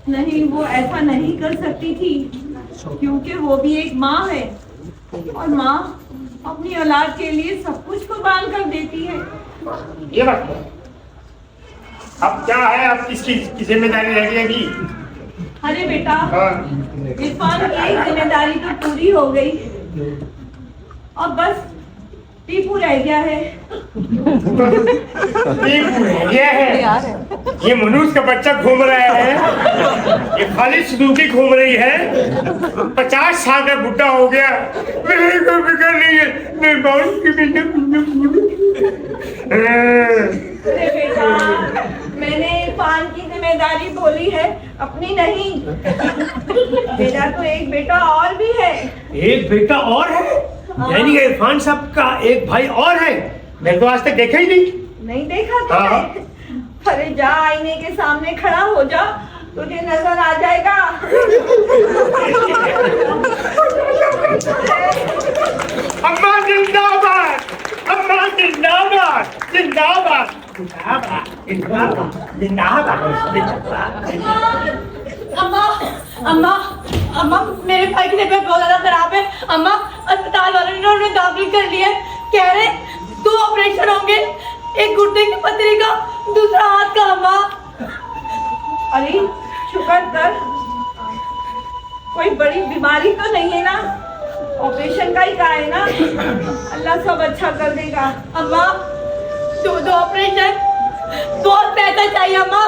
S1: नहीं, वो ऐसा नहीं कर सकती थी, क्योंकि वो भी एक माँ है, और माँ अपनी औलाद के लिए सब कुछ कुर्बान कर देती है।
S6: ये बात है। अब क्या है, अब किसकी जिम्मेदारी रह गई अभी?
S1: अरे बेटा,
S6: हाँ।
S1: इरफान की एक जिम्मेदारी तो पूरी हो गई, अब बस टीपू रह गया है।
S6: ये है, ये मनुष्य का बच्चा घूम रहा है, ये खाली सुदूकी घूम रही है। 50 साल का बुढ़ा हो गया, मेरे को फिक्र नहीं है, मैं बहुत की
S1: अरे बेटा, मैंने इरफान की जिम्मेदारी बोली है, अपनी नहीं। मेरा तो एक बेटा और भी है।
S6: एक बेटा और है? यानी कि इरफान साहब का एक भाई और है? मैं तो आज तक देखा ही नहीं।
S1: नहीं देखा तुमने? अरे जा, आईने के सामने खड़ा हो जा, तुझे नजर आ जाएगा।
S6: अम्मा जिंदाबाद, अम्मा जिंदाबाद, जिंदाबाद, जिंदाबाद, जिंदाबाद, जिंदाबाद, जिंदाबाद।
S1: अम्मा, अम्मा,
S4: अम्मा मेरे भाई की तबीयत बहुत ज्यादा खराब है। अम्मा अस्पताल वालों ने उन्हें दाखिल कर लिया है। कह रहे 2 ऑपरेशन होंगे, एक गुर्दे की पथरी का, दूसरा हाथ का। अम्मा
S1: अरे शुक्र कर, कोई बड़ी बीमारी तो नहीं है ना? ऑपरेशन का ही कहा है ना? अल्लाह सब अच्छा कर देगा।
S4: अम्मा 2 ऑपरेशन, बहुत पैसा चाहिए अम्मा।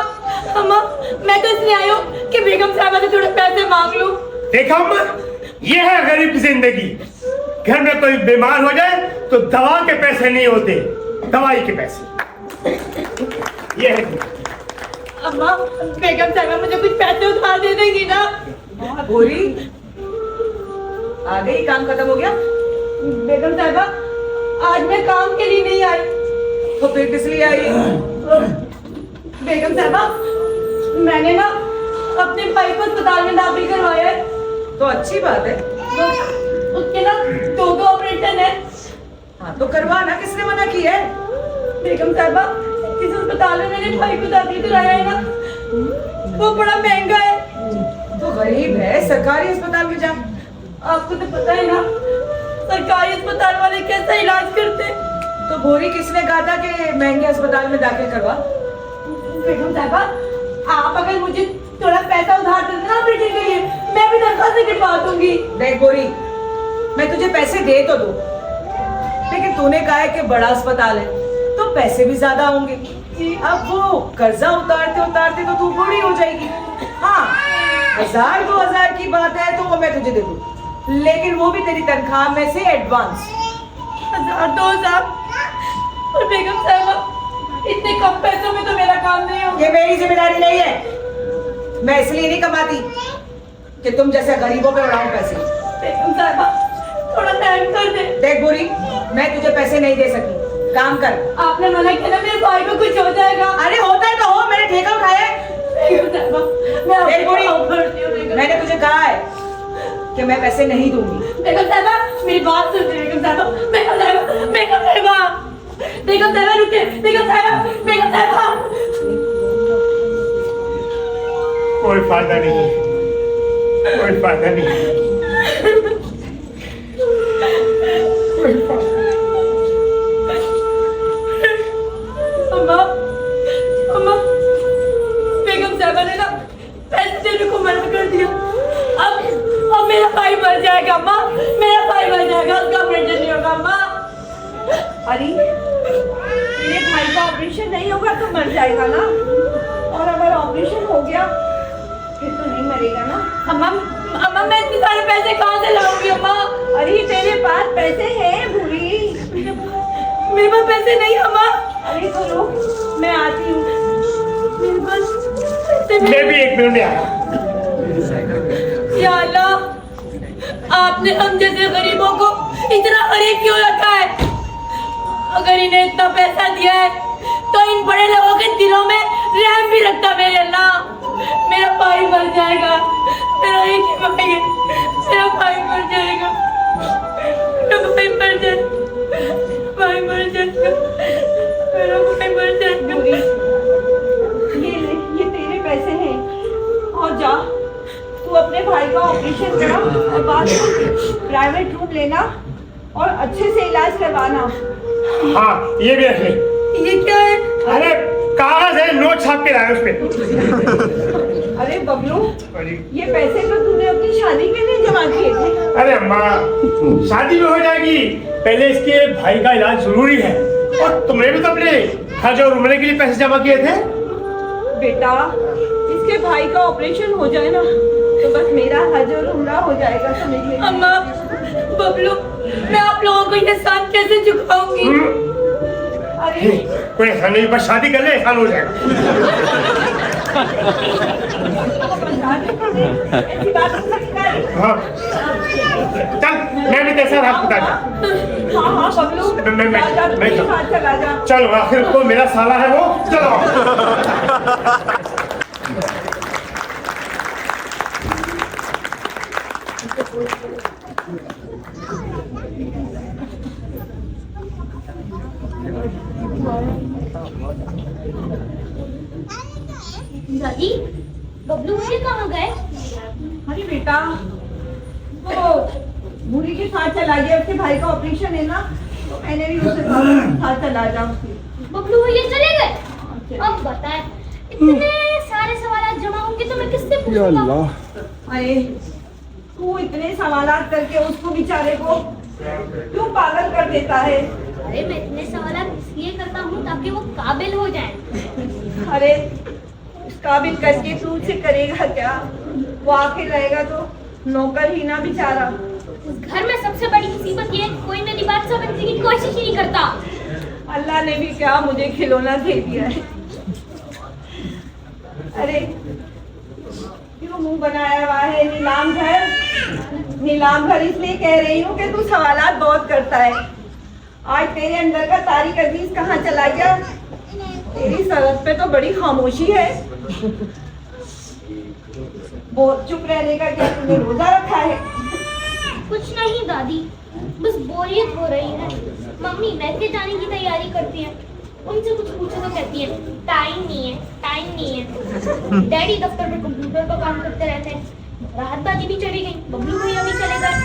S4: अम्मा मैं तो इसलिए आई हूँ कि बेगम साहबा से थोड़े पैसे मांग लूँ।
S6: देखा अम्मा, ये है गरीब की जिंदगी। घर में कोई बीमार हो जाए तो दवा के पैसे नहीं होते, दवाई के पैसे। ये है।
S4: अम्मा बेगम साहबा मुझे कुछ पैसे उधार दे देंगी ना?
S2: भूरी आ गई, काम खत्म हो गया?
S4: बेगम साहबा आज मैं काम के लिए नहीं आई।
S2: तो फिर किस लिए आई?
S4: बेगम साहबा मैंने ना अपने भाई को अस्पताल में दाखिल करवाया है।
S2: तो अच्छी बात है।
S4: उसके ना 2 ऑपरेशन है।
S2: हाँ तो करवा ना, किसने मना की है?
S4: बेगम साहबा जिस अस्पताल में मैंने भाई को दाखिल कराया है ना, वो बड़ा महंगा है।
S2: तो गरीब है, सरकारी अस्पताल में जा।
S4: आपको तो पता है ना सरकारी अस्पताल वाले कैसा इलाज करते हैं।
S2: तो भोरी किसने कहा था कि महंगे अस्पताल में दाखिल करवा?
S4: बेगम साहबा आप अगर मुझे थोड़ा पैसा उधार दे देना ऑपरेशन के लिए, मैं भी दरखास्त लिखवा दूंगी।
S2: देख भोरी, मैं तुझे पैसे दे तो दूं, लेकिन तूने कहा है कि बड़ा अस्पताल है तो पैसे भी ज्यादा होंगे। अब वो कर्जा उतारते उतारते तो तू बूढ़ी हो जाएगी। हाँ 1000-2000 की बात है तो वो मैं तुझे दे दूं, लेकिन वो भी तेरी तनख्वाह में से एडवांस।
S4: 1000-2000 और बेगम साहबा इतने कम पैसों में तो मेरा काम नहीं होगा।
S2: ये मेरी जिम्मेदारी नहीं है। मैं इसलिए नहीं कमाती कि तुम जैसे गरीबों पे उड़ाऊं पैसे।
S4: बेगम साहबा थोड़ा टाइम कर दे।
S2: देख बुरी, मैं तुझे पैसे नहीं दे सकती, काम कर।
S4: आपने मना किया ना मेरे भाई को कुछ हो जाएगा।
S2: अरे होता है तो हो, मैंने ठेका उठाया है।
S4: बेगम साहबा मैं
S2: देख बुरी,
S4: करती हूँ।
S2: मैंने तुझे कहा है कि मैं पैसे नहीं दूंगी।
S4: बेगम साहबा मेरी बात सुन। बेगम साहबा, बेगम साहबा, बेगम साहबा, बेगम साहबा रुके। बेगम साहबा, बेगम साहबा।
S6: कोई फायदा नहीं, कोई फायदा नहीं।
S4: अम्मा, अम्मा, बेगम साहबा ने ना पैसे देने को मना कर दिया। अब मेरा भाई मर जाएगा अम्मा, मेरा भाई मर जाएगा, उसका ऑपरेशन नहीं होगा अम्मा।
S1: अरे मेरे भाई का ऑपरेशन नहीं होगा तो मर जाएगा ना, और अगर ऑपरेशन हो गया फिर तो नहीं मरेगा ना।
S4: अम्मा, अम्मा मैं इतने सारे पैसे कहाँ से लाऊंगी अम्मा?
S1: अरे तेरे पास पैसे हैं भूरी?
S4: मेरे पास पैसे नहीं अम्मा।
S1: अरे तो रुक, मैं आती हूँ।
S4: मेरे पास पैसे नहीं।
S6: मैं भी 1 मिनट में आया।
S4: या अल्लाह आपने हम जैसे गरीबों को इतना गरीब क्यों रखा है? अगर इन्हें इतना पैसा दिया है तो इन बड़े लोगों के दिलों में रहम भी रखता। मेरे अल्लाह मेरा भाई मर जाएगा, मेरा एक ही भाई है, मेरा भाई मर जाएगा, मेरा भाई मर जाएगा, भाई मर जाएगा, मेरा भाई मर जाएगा।
S1: ये तेरे पैसे हैं, और जा तू अपने भाई का ऑपरेशन करा और बाद में प्राइवेट रूम लेना और अच्छे से इलाज करवाना।
S6: हाँ ये भी रख ले।
S4: ये क्या है?
S6: अरे कागज है, नोट छाप के लाए उस पे।
S1: अरे बबलू, ये पैसे तो तूने अपनी शादी के लिए जमा किए थे।
S6: अरे अम्मा, शादी भी हो जाएगी, पहले इसके भाई का इलाज जरूरी है। और तुमने भी तो अपने हज और उम्रे के लिए पैसे जमा किए थे।
S1: बेटा इसके भाई का ऑपरेशन हो जाए ना तो बस मेरा हज और उम्रा हो जाएगा, समझ ले।
S4: अम्मा, बबलू, मैं आप लोगों को ये एहसान कैसे चुकाऊंगी?
S1: अरे
S6: कोई एहसान नहीं, बस शादी कर ले, एहसान हो जाएगा।
S1: ऐसी बात नहीं करी।
S6: हाँ चल, मैं भी तेरे साथ हाथ बता।
S1: हाँ हाँ बबलू,
S6: मैं
S1: जा, तू मेरे साथ चला जा।
S6: चलो, आखिर को मेरा साला है वो, चलो।
S7: दादी बबलू भैया कहाँ गए?
S1: अरे बेटा वो भूरी के साथ चला गया, उसके भाई का ऑपरेशन है ना, तो मैंने भी उसके साथ चला जाऊँ।
S7: बबलू भैया चले गए? अब बताएं, इतने सारे सवाल जमा होंगे तो मैं किससे पूछूंगा?
S1: अरे तू इतने सवालात करके उसको बेचारे को क्यों पागल कर देता है?
S7: अरे मैं इतने सवाल इसलिए करता हूँ ताकि वो काबिल हो जाए।
S1: अरे उस काबिल करके तू उसे करेगा क्या? वो आखिर रहेगा तो नौकर ही ना बेचारा।
S7: उस घर में सबसे बड़ी मुसीबत ये है, कोई मेरी बात समझने की कोशिश ही नहीं करता।
S1: अल्लाह ने भी क्या मुझे खिलौना दे दिया है। अरे क्यों मुंह बनाया हुआ है? नीलाम घर, नीलाम घर इसलिए कह रही हूँ कि तू सवालात बहुत करता है। आज तेरे अंदर का तारिक अजीज कहाँ चला गया? तेरी सरहद पे तो बड़ी खामोशी है। वो चुप रहने का क्या तूने रोजा रखा है?
S7: कुछ नहीं दादी, बस बोरियत हो रही है। मम्मी मैके जाने की तैयारी करती है, उनसे कुछ पूछो तो कहती है टाइम नहीं है, टाइम नहीं है। डैडी दफ्तर में कंप्यूटर पर काम करते रहते हैं। राहत दादी भी चली गई, बबलू भैया भी चले गए,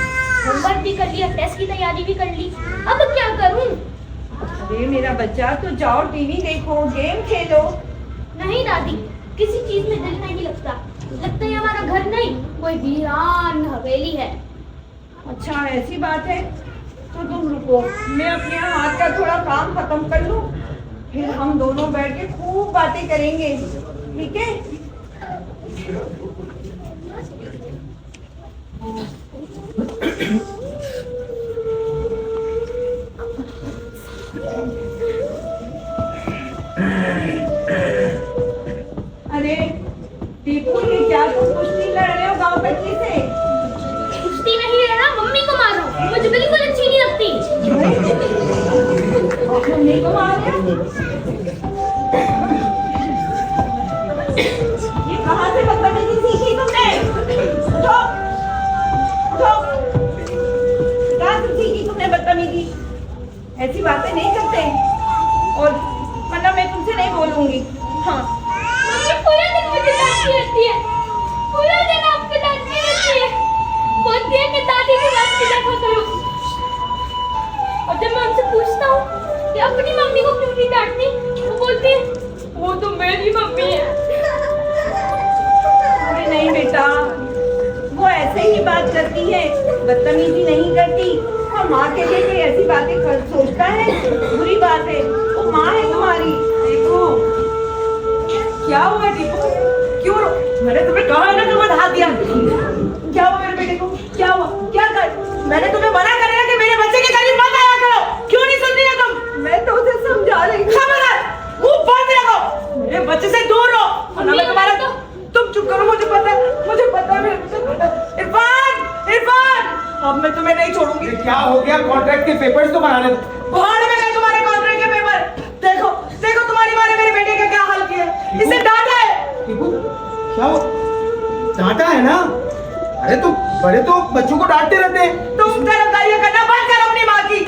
S7: होमवर्क भी कर लिया, टेस्ट की तैयारी भी कर ली। अब क्या करूं?
S1: अरे मेरा बच्चा तो जाओ टीवी देखो, गेम खेलो।
S7: नहीं दादी, किसी चीज में दिल नहीं लगता है हमारा घर नहीं, कोई वीरान हवेली है।
S1: अच्छा ऐसी बात है तो तुम रुको, मैं अपने हाथ का थोड़ा काम खत्म कर लूं, फिर हम दोनों बैठ के खूब बातें करेंगे, ठीक है? अरे दीपू, ये क्या तुम कुश्ती लड़ रहे हो गांव कच्ची से?
S7: कुश्ती नहीं लड़ा, मम्मी को मारो, मुझे बिल्कुल अच्छी नहीं लगती।
S1: मम्मी को मार रहे हो? ये कहाँ से बदतमीजी सीखी तुमने? उठो, उठो। कहाँ से सीखी तुमने बदतमीजी? ऐसी बातें नहीं करते, और वरना मैं तुमसे नहीं बोलूंगी। हाँ
S7: मम्मी पूरा दिन मुझे डांटती रहती है, पूरा दिन आपको डांटती रहती है, बोलती है कि दादी की बात की देखा करो। और जब मैं उनसे पूछता हूँ कि अपनी मम्मी को क्यों नहीं डांटती, वो बोलती है वो तो मेरी मम्मी है।
S1: अरे नहीं बेटा, वो ऐसे ही बात करती है, बदतमीजी नहीं करती। और माँ के लिए कोई ऐसी बातें सोचता है, बुरी बात है। वो माँ है तुम्हारी।
S2: देखो क्या हुआ दीपू, क्यों मैंने तुम्हें कहा है ना तुम्हें हाथ दिया। क्या हुआ मेरे बेटे को? क्या हुआ? क्या कर? मैंने तुम्हें मना कर दिया कि मेरे बच्चे के करीब मत आया करो, क्यों नहीं सुन रही हो तुम?
S1: मैं तो उसे समझा रही हूँ।
S2: खबरदार, मुंह बंद रखो, मेरे बच्चे से दूर रहो, वरना मैं तुम्हारा तो तुम चुप करो, मुझे पता है, मुझे पता है, मुझे पता है। इरफान, इरफान, अब मैं तुम्हें नहीं छोड़ूंगी।
S3: क्या हो गया? कॉन्ट्रैक्ट के पेपर्स तो बनाने दो।
S2: भाड़ में गए तुम्हारे कॉन्ट्रैक्ट के पेपर। देखो देखो तुम्हारी माँ ने मेरे बेटे का क्या हाल किया है, इसे डांटा है।
S3: दीपू, क्या हो? डांटा है ना? अरे तो बड़े तो बच्चों को डांटते रहते हैं।
S2: तुम तरफदारियां करना बंद करो अपनी माँ की,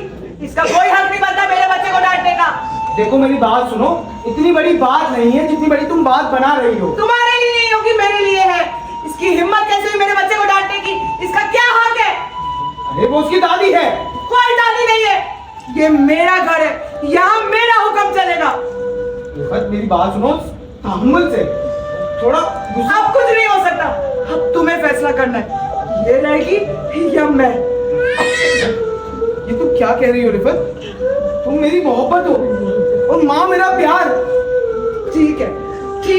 S2: इसका कोई हक नहीं बनता मेरे बच्चे को डांटने का।
S3: देखो मेरी बात सुनो, इतनी बड़ी बात नहीं है जितनी बड़ी तुम बात बना रही हो।
S2: तुम्हारे लिए नहीं होगी, मेरे लिए है। इसकी हिम्मत कैसे हुई मेरे बच्चे को डांटने की? इसका क्या हक है?
S3: अरे वो उसकी दादी है।
S2: कोई दादी नहीं है, ये मेरा घर है, यहाँ मेरा हुक्म चलेगा।
S3: बस मेरी बात सुनो, तहम्मुल से थोड़ा गुस्सा।
S2: अब कुछ नहीं हो सकता, अब तुम्हें फैसला करना है, ये रहेगी या मैं।
S3: ये तुम क्या कह रही हो रिफत? तुम मेरी मोहब्बत हो और माँ मेरा प्यार।
S2: ठीक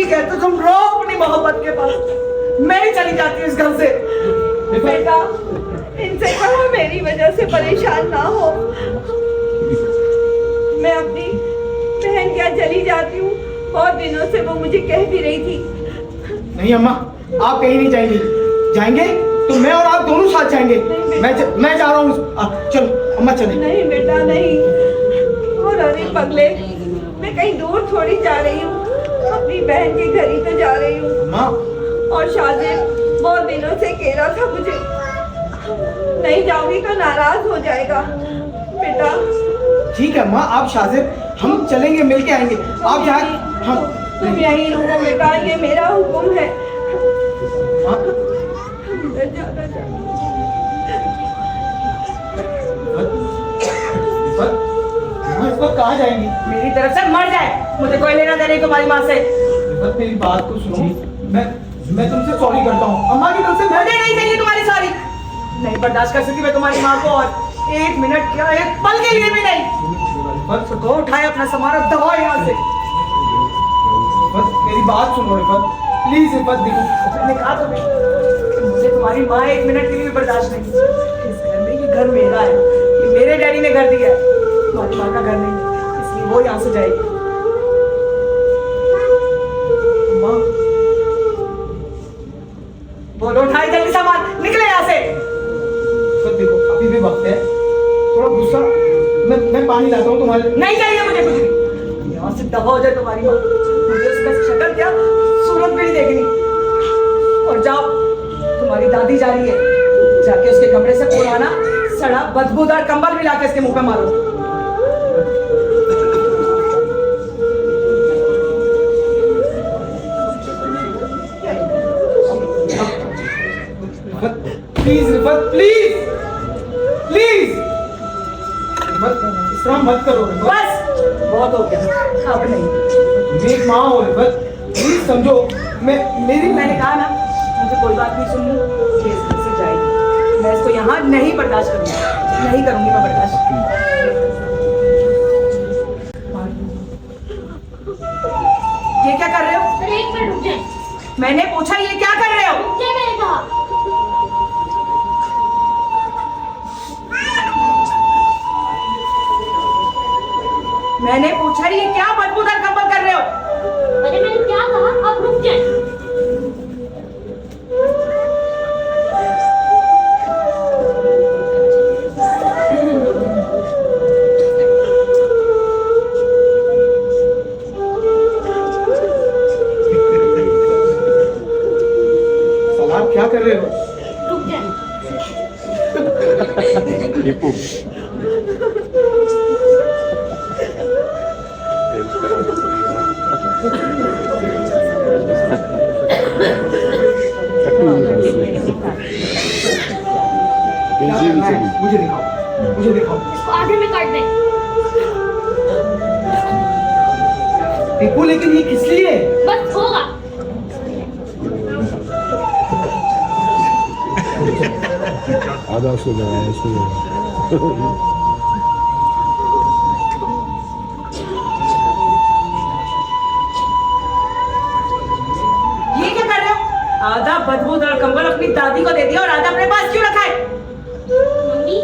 S2: है, तो तुम रहो अपनी मोहब्बत के पास, मैं ही चली जाती हूँ इस घर से।
S1: बेटा, इनसे कहो मेरी वजह से परेशान ना हो। मैं अपनी बहन क्या चली जाती हूँ, बहुत दिनों से वो मुझे कह भी रही थी।
S3: नहीं अम्मा, आप कहीं नहीं जाएंगी। जाएंगे तो मैं और आप दोनों साथ जाएंगे। मैं जा रहा हूँ। चलो अम्मा चले।
S1: नहीं बेटा नहीं, और अरे पगले, मैं कहीं दूर थोड़ी जा रही हूँ, अपनी बहन के घर ही तो जा रही हूँ।
S3: अम्मा,
S1: और शाजिद बहुत दिनों से कह रहा था मुझे, नहीं जाऊंगी तो नाराज हो जाएगा। बेटा
S3: ठीक है अम्मा, आप शाजिद, हम चलेंगे, मिल के आएंगे। आप जहाँ हम
S1: तुम यहीं रहो बेटा, ये मेरा हुक्म है।
S3: माँ,
S1: मैं जाना चाहती हूँ।
S3: विपत, माँ इस वक्त कहाँ जाएंगी?
S2: मेरी तरफ से मर जाए, मुझे कोई लेना देना नहीं तुम्हारी माँ से।
S3: विपत, मेरी बात को सुनो। मैं तुमसे सॉरी करता हूँ अम्मा की तरफ से।
S2: मुझे नहीं चाहिए तुम्हारी सॉरी। नहीं बर्दाश्त कर सकती मैं तुम्हारी माँ को, और एक मिनट क्या, एक पल के लिए भी नहीं।
S3: विपत,
S2: तो उठाए अपना सामान और दबाओ यहाँ से।
S3: विपत, मेरी बात सुनो विपत, प्लीज विपत, देखो।
S2: मैंने कहा तुम्हें कि मुझे तुम्हारी माँ एक मिनट के लिए भी बर्दाश्त नहीं। इस घर में, ये घर मेरा है, ये मेरे डैडी ने घर दिया है, तुम्हारी माँ का घर नहीं है, इसलिए वो यहाँ से जाएगी।
S3: माँ,
S2: बोलो उठाए जल्दी सामान, निकले यहाँ से।
S3: विपत देखो, अभी भी वक्त है, थोड़ा गुस्सा। मैं पानी लाता हूँ तुम्हारे लिए।
S2: नहीं चाहिए मुझे कुछ भी। यहाँ से दबा हो जाए तुम्हारी माँ, मुझे उसका शक्ल क्या, सूरत भी नहीं देखनी। और जाओ, तुम्हारी दादी जा रही है, जाके उसके कमरे से पुराना सड़ा बदबूदार कंबल भी लाके इसके मुंह पे मारो।
S3: Please Rifat, please please Rifat, इस तरह मत करो रिफत।
S2: बस बहुत हो गया, अब नहीं।
S3: मेरी एक माँ हो रिफत, प्लीज समझो।
S2: मैंने कहा ना, मुझे कोई बात नहीं सुननी, ये इस घर से जाएगी। मैं इसको यहाँ नहीं बर्दाश्त करूंगी, नहीं करूंगी मैं बर्दाश्त। ये क्या कर रहे हो?
S7: अरे एक मिनट रुक जाए।
S2: मैंने पूछा ये क्या कर रहे हो?
S7: रुक जाए मैंने कहा।
S2: मैंने पूछा ये क्या बदबूदार कंबल कर रहे हो?
S7: अरे मैंने क्या कहा, अब रुक जाए।
S3: सलाम, क्या कर रहे हो?
S7: रुक जाए।
S3: क्या करना है? मुझे दिखाओ, मुझे दिखाओ।
S7: इसको आधे में काट दे।
S3: देखो, लेकिन ये किस लिए?
S7: बस होगा।
S9: आधा सुना है, सुना।
S2: ये क्या कर रहे हो? आधा बदबूदार कंबल अपनी दादी को दे दिया और आधा अपने पास क्यों रखा है?
S7: मम्मी,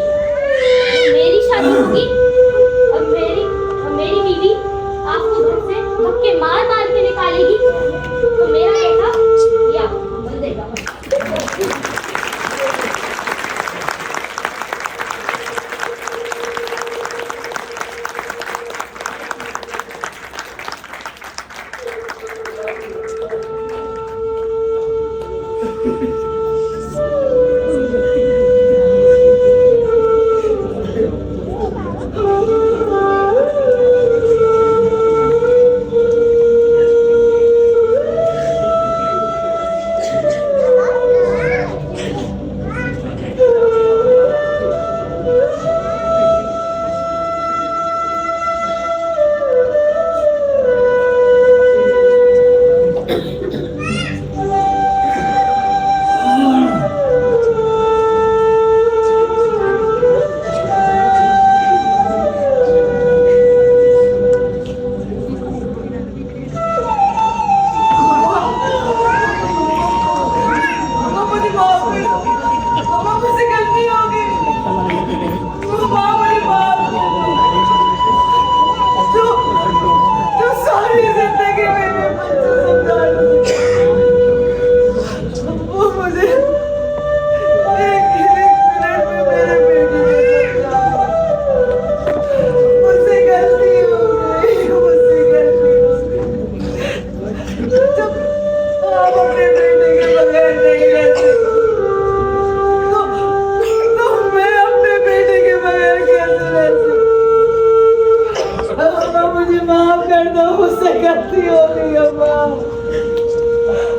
S7: जब मेरी शादी होगी और मेरी बीवी आपको घर से धक्के मार मार के निकालेगी, तो मेरा बेटा ये आपको कंबल देगा।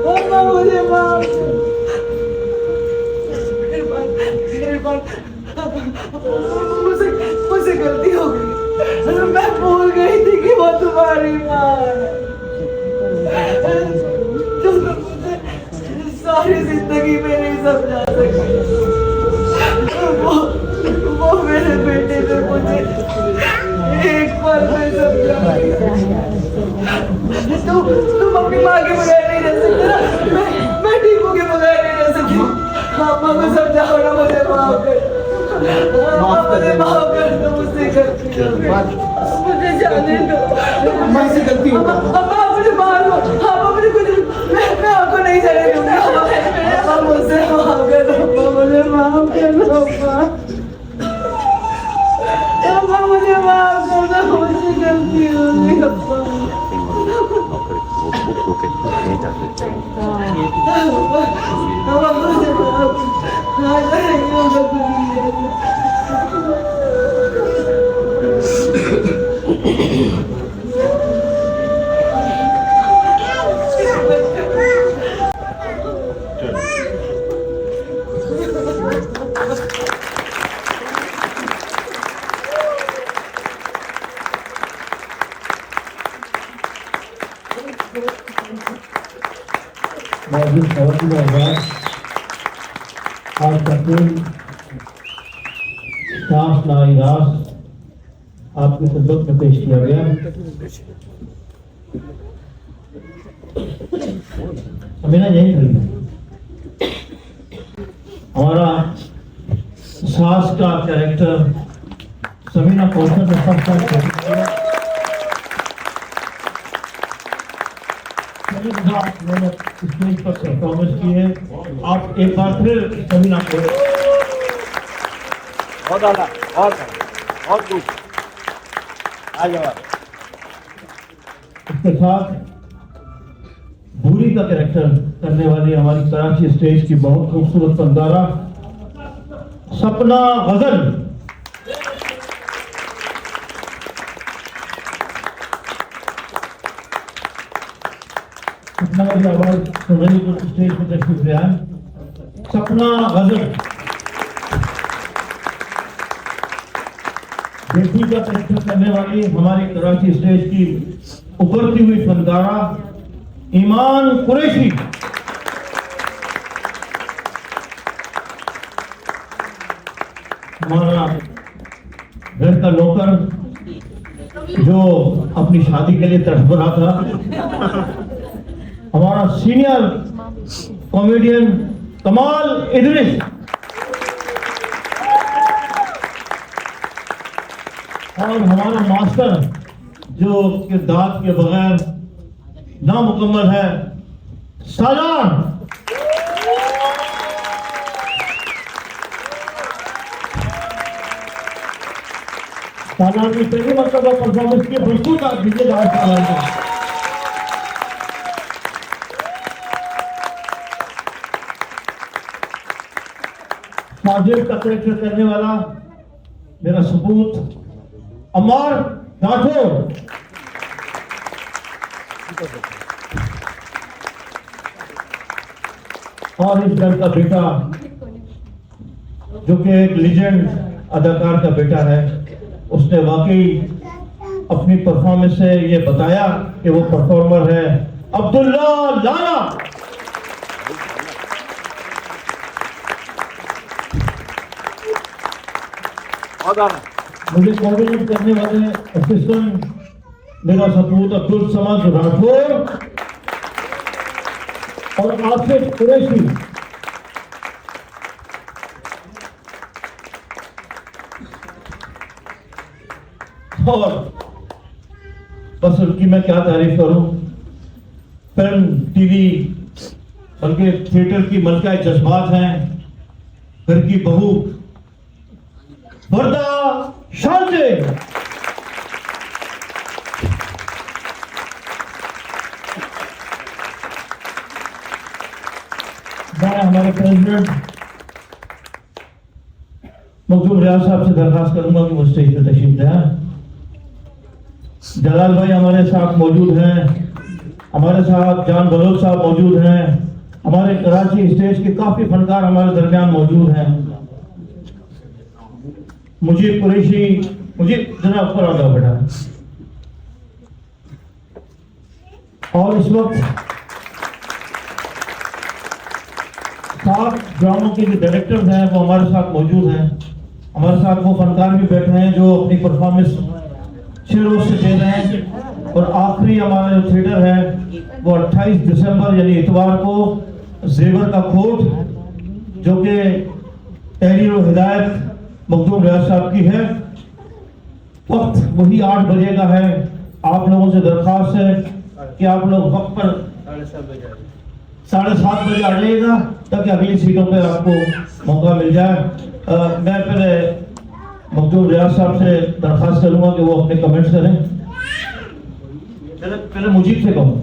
S3: अम्मा मुझे माफ कर। मुझसे गलती हो गई। मैं भूल गई थी कि वो तुम्हारी माँ है। जो तुम मुझे सारी जिंदगी में नहीं समझा सकी। वो मेरे बेटे ने मुझे एक पल में समझा। तुम अपनी माँ के बगैर नहीं रह सकते ना। मैं टीपू के बगैर नहीं रह सकती। अम्मा को समझाओ ना, मुझे माफ कर। मुझे माफ कर दो, मुझसे गलती हो गई। मुझे जाने दो।
S10: अम्मा से गलती हो गई।
S3: अम्मा मुझे मार दो। अम्मा मुझे कुछ, मैं आपको नहीं जाने दूंगी। अम्मा मुझसे माफ कर दो। अम्मा मुझे माफ कर दो। अम्मा मुझे माफ कर दो, मुझसे गलती हो गई। अम्मा मुझे माफ
S9: मौजूद खबर में होगा आज तकरीन सांस लाई रास आपकी खिदमत में पेश किया गया। अमीना यही खड़ी हमारा सास का कैरेक्टर समीना कौशल ने फर्स्ट टाइम मैंने स्टेज पर परफॉर्मेंस की है। आप एक बार फिर समीना को
S8: बहुत आला, बहुत गुड। आ जाओ।
S9: इसके साथ भूरी का कैरेक्टर करने वाली हमारी कराची स्टेज की बहुत खूबसूरत फनकारा सपना गजल। सपना की आवाज सुनने को स्टेज पर तशरीफ ले आए। सपना गजल बेटी का कैरेक्टर करने वाली हमारी कराची स्टेज की उभरती हुई फनकारा ईमान कुरैशी। हमारा घर का नौकर जो अपनी शादी के लिए तड़प रहा था, हमारा सीनियर कॉमेडियन कमाल इदरीस। और हमारा मास्टर जो किरदार के बगैर नामुकम्मल है, सालान। सालान ने पहली मरतबा परफॉर्मेंस की बिल्कुल आप दीजिए सालान को। साजिद का कैरेक्टर करने वाला मेरा सबूत अमर राठौर। और इस घर का बेटा जो कि एक लीजेंड अदाकार का बेटा है, उसने वाकई अपनी परफॉर्मेंस से ये बताया कि वो परफॉर्मर है, अब्दुल्ला लाला। मुझे कोऑर्डिनेट करने वाले असिस्टेंट मेरा सपूत अब्दुल समद राठौर और आसिफ कुरैशी। और बस उनकी मैं क्या तारीफ करूं। फिल्म टीवी बल्कि थिएटर की मलका जज्बात हैं। घर की बहू वर्दा शांति। मैं हमारे प्रेसिडेंट मखदूम रियाज साहब से दरखास्त करूंगा कि वो स्टेज पर तशरीफ लाएं। जलाल भाई हमारे साथ मौजूद हैं, हमारे साथ जान बलोच साहब मौजूद हैं, हमारे कराची स्टेज के काफी फनकार हमारे दरमियान मौजूद हैं। मुजीब कुरैशी, मुजीब जरा ऊपर आ जाओ बेटा। और इस वक्त 7 ड्रामों के जो डायरेक्टर्स हैं वो हमारे साथ मौजूद हैं। हमारे साथ वो फनकार भी बैठे हैं जो अपनी परफॉर्मेंस शेरों से दे रहे हैं। और आखिरी हमारा जो थिएटर है वो 28 दिसंबर यानी इतवार को जेवर का कोट, जो कि तहरीर और हिदायत मखदूम रियाज साहब की है, वक्त वही 8 बजे का है। आप लोगों से दरख्वास्त है कि आप लोग वक्त पर 7:30 बजे आ जाइएगा ताकि अगली सीटों पे आपको मौका मिल जाए। मैं पहले मखदूम रियाज साहब से दरख्वास्त करूंगा कि वो अपने कमेंट्स करें। पहले मुजीब से कहूँ।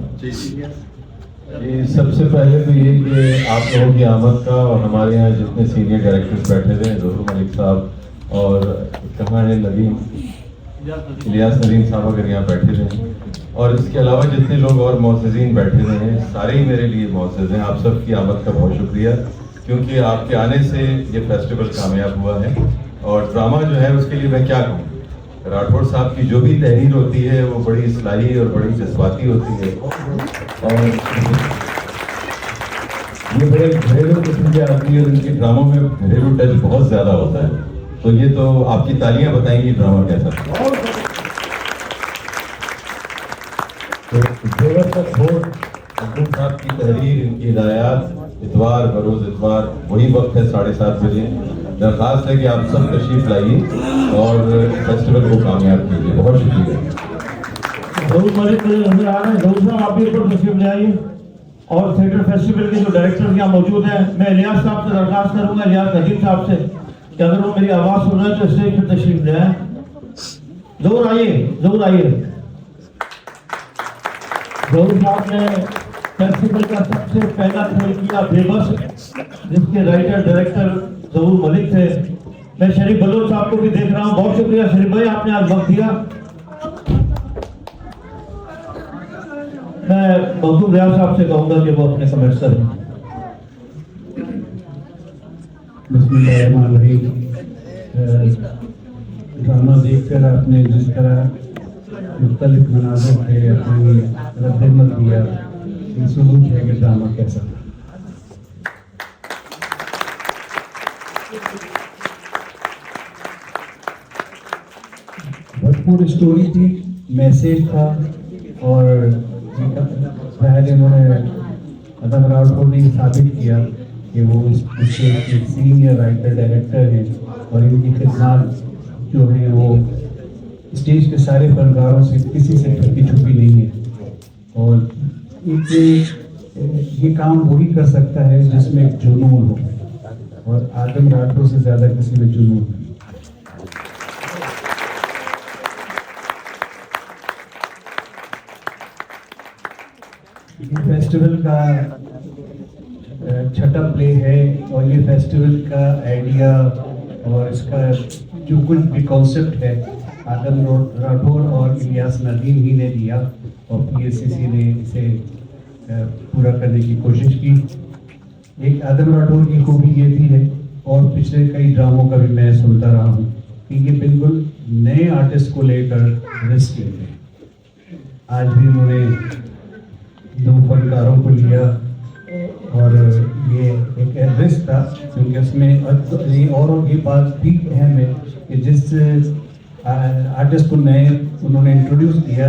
S11: ये सबसे पहले तो ये कि आप लोगों की आमद का और हमारे यहाँ जितने सीनियर डायरेक्टर्स बैठे थे, ज़हूर मलिक साहब और कहाँ है नदीम, इलियास नदीम साहब अगर यहाँ बैठे थे, और इसके अलावा जितने लोग और मौज़िज़ीन बैठे हुए हैं, सारे ही मेरे लिए मौज़िज़ हैं। आप सबकी आमद का बहुत शुक्रिया, क्योंकि आपके आने से ये फेस्टिवल कामयाब हुआ है। और ड्रामा जो है उसके लिए मैं क्या कहूँ, राठौड़ साहब की जो भी तहरीर होती है वो बड़ी इस्लाही और बड़ी जज्बाती होती है, और ये बड़े घरेलू किस्म के आदमी है, उनके ड्रामों में घरेलू टच बहुत ज़्यादा होता है। तो ये तो आपकी तालियां बताएंगी ड्रामा कैसा। साहब की तहरीर, इनकी हिदायत, इतवार बरोज इतवार वही वक्त है 7:30 बजे। दरख्वास्त है कि आप सब तशरीफ लाइए और फेस्टिवल को कामयाब कीजिए। बहुत शुक्रिया।
S9: ज़हूर मलिक नजर आ रहे हैं, ज़हूर साहब आप भी ऊपर तशरीफ ले आइए। और थिएटर फेस्टिवल के जो डायरेक्टर यहाँ मौजूद हैं, मैं इलियास साहब से दरख्वास्त करूँगा, इलियास नदीम साहब से, कि अगर वो मेरी आवाज़ सुन रहे हैं तो स्टेज पर तशरीफ ले आए। ज़रूर आइए, ज़रूर आइए। ज़हूर साहब ने फेस्टिवल का सबसे पहला खेल किया बेबस, जिसके राइटर डायरेक्टर ज़हूर मलिक थे। मैं शरीफ बलोच साहब को भी देख रहा हूँ, बहुत शुक्रिया शरीफ भाई, आपने आज वक्त दिया। मैं मखदूम रियाज साहब से कहूँगा कि वो अपने कमेंट्स करें।
S12: बिस्मिल्लाहिर्रहमानिर्रहीम। ड्रामा देखकर आपने जिस तरह मुख्तलिफ मनाज़िर थे अपनी रद्द दिया, ये सबूत है कि ड्रामा कैसा था। भरपूर स्टोरी थी, मैसेज था, और पहले उन्होंने अदम राठौड़ ने साबित किया कि वो इसके एक सीनियर राइटर डायरेक्टर हैं, और इनकी खिदमत जो है वो स्टेज के सारे फनकारों से किसी से छुपी छुपी नहीं है। और ये काम वही कर सकता है जिसमें एक जुनून हो, और आदम राठौड़ से ज़्यादा किसी में जुनून नहीं। ये फेस्टिवल का छठा प्ले है, और ये फेस्टिवल का आइडिया और इसका जो कुछ भी कॉन्सेप्ट है आदम राठौड़ और इलियास नदीम ही ने दिया, और PSCC ने इसे पूरा करने की कोशिश की। एक आदम राठौड़ की खूबी ये भी है, और पिछले कई ड्रामों का भी मैं सुनता रहा हूँ, कि ये बिल्कुल नए आर्टिस्ट को लेकर रिस्क लेते हैं। आज भी उन्होंने 2 फनकारों को लिया, और ये एक रिस्क था, क्योंकि उसमें और ये बात भी अहम है कि जिस आर्टिस्ट को नए उन्होंने इंट्रोड्यूस किया,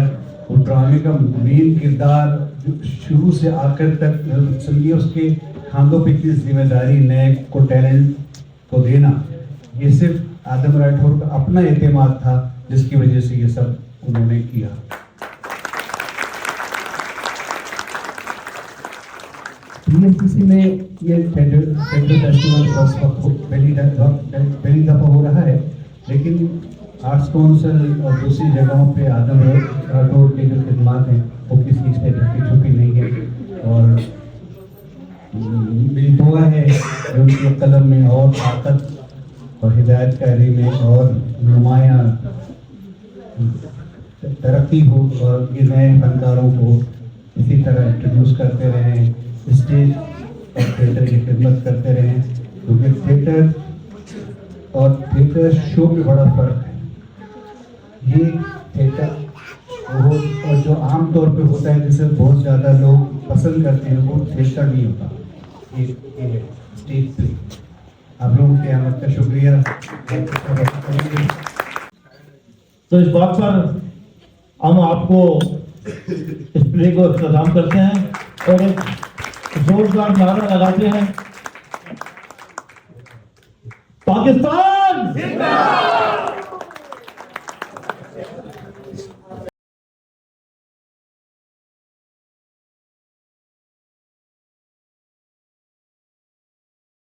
S12: वो ड्रामे का मेन किरदार जो शुरू से आखिर तक समझिए उसके खांदों पे की जिम्मेदारी नए को टैलेंट को देना, ये सिर्फ आदम राठौड़ का अपना एतमाद था, जिसकी वजह से ये सब उन्होंने किया। PSCC में ये थिएटर फेस्टिवल पहली दफ़ा हो रहा है, लेकिन आर्ट्स काउंसिल और दूसरी जगहों पे आदम राठौड़ के जो खिदमात हैं वो किसी से छुपी नहीं है। और मेरी दुआ है कि उनके कलम में और ताकत और हिदायतकारी में और नुमायाँ तरक्की हो, और ये नए फनकारों को इसी तरह इंट्रोड्यूस करते रहें, स्टेज और थिएटर की खिदमत करते रहें, क्योंकि थिएटर और थिएटर शो में बड़ा फर्क है। ये थिएटर और जो आम तौर पे होता है जिसे बहुत ज़्यादा लोग पसंद करते हैं, वो थिएटर नहीं होता, ये स्टेज प्ले। आप लोगों की आमद का शुक्रिया।
S9: तो इस बात पर हम आपको इस प्ले को इख्तिताम करते हैं और एक जोरदार नारा लगाते हैं, पाकिस्तान जिंदाबाद।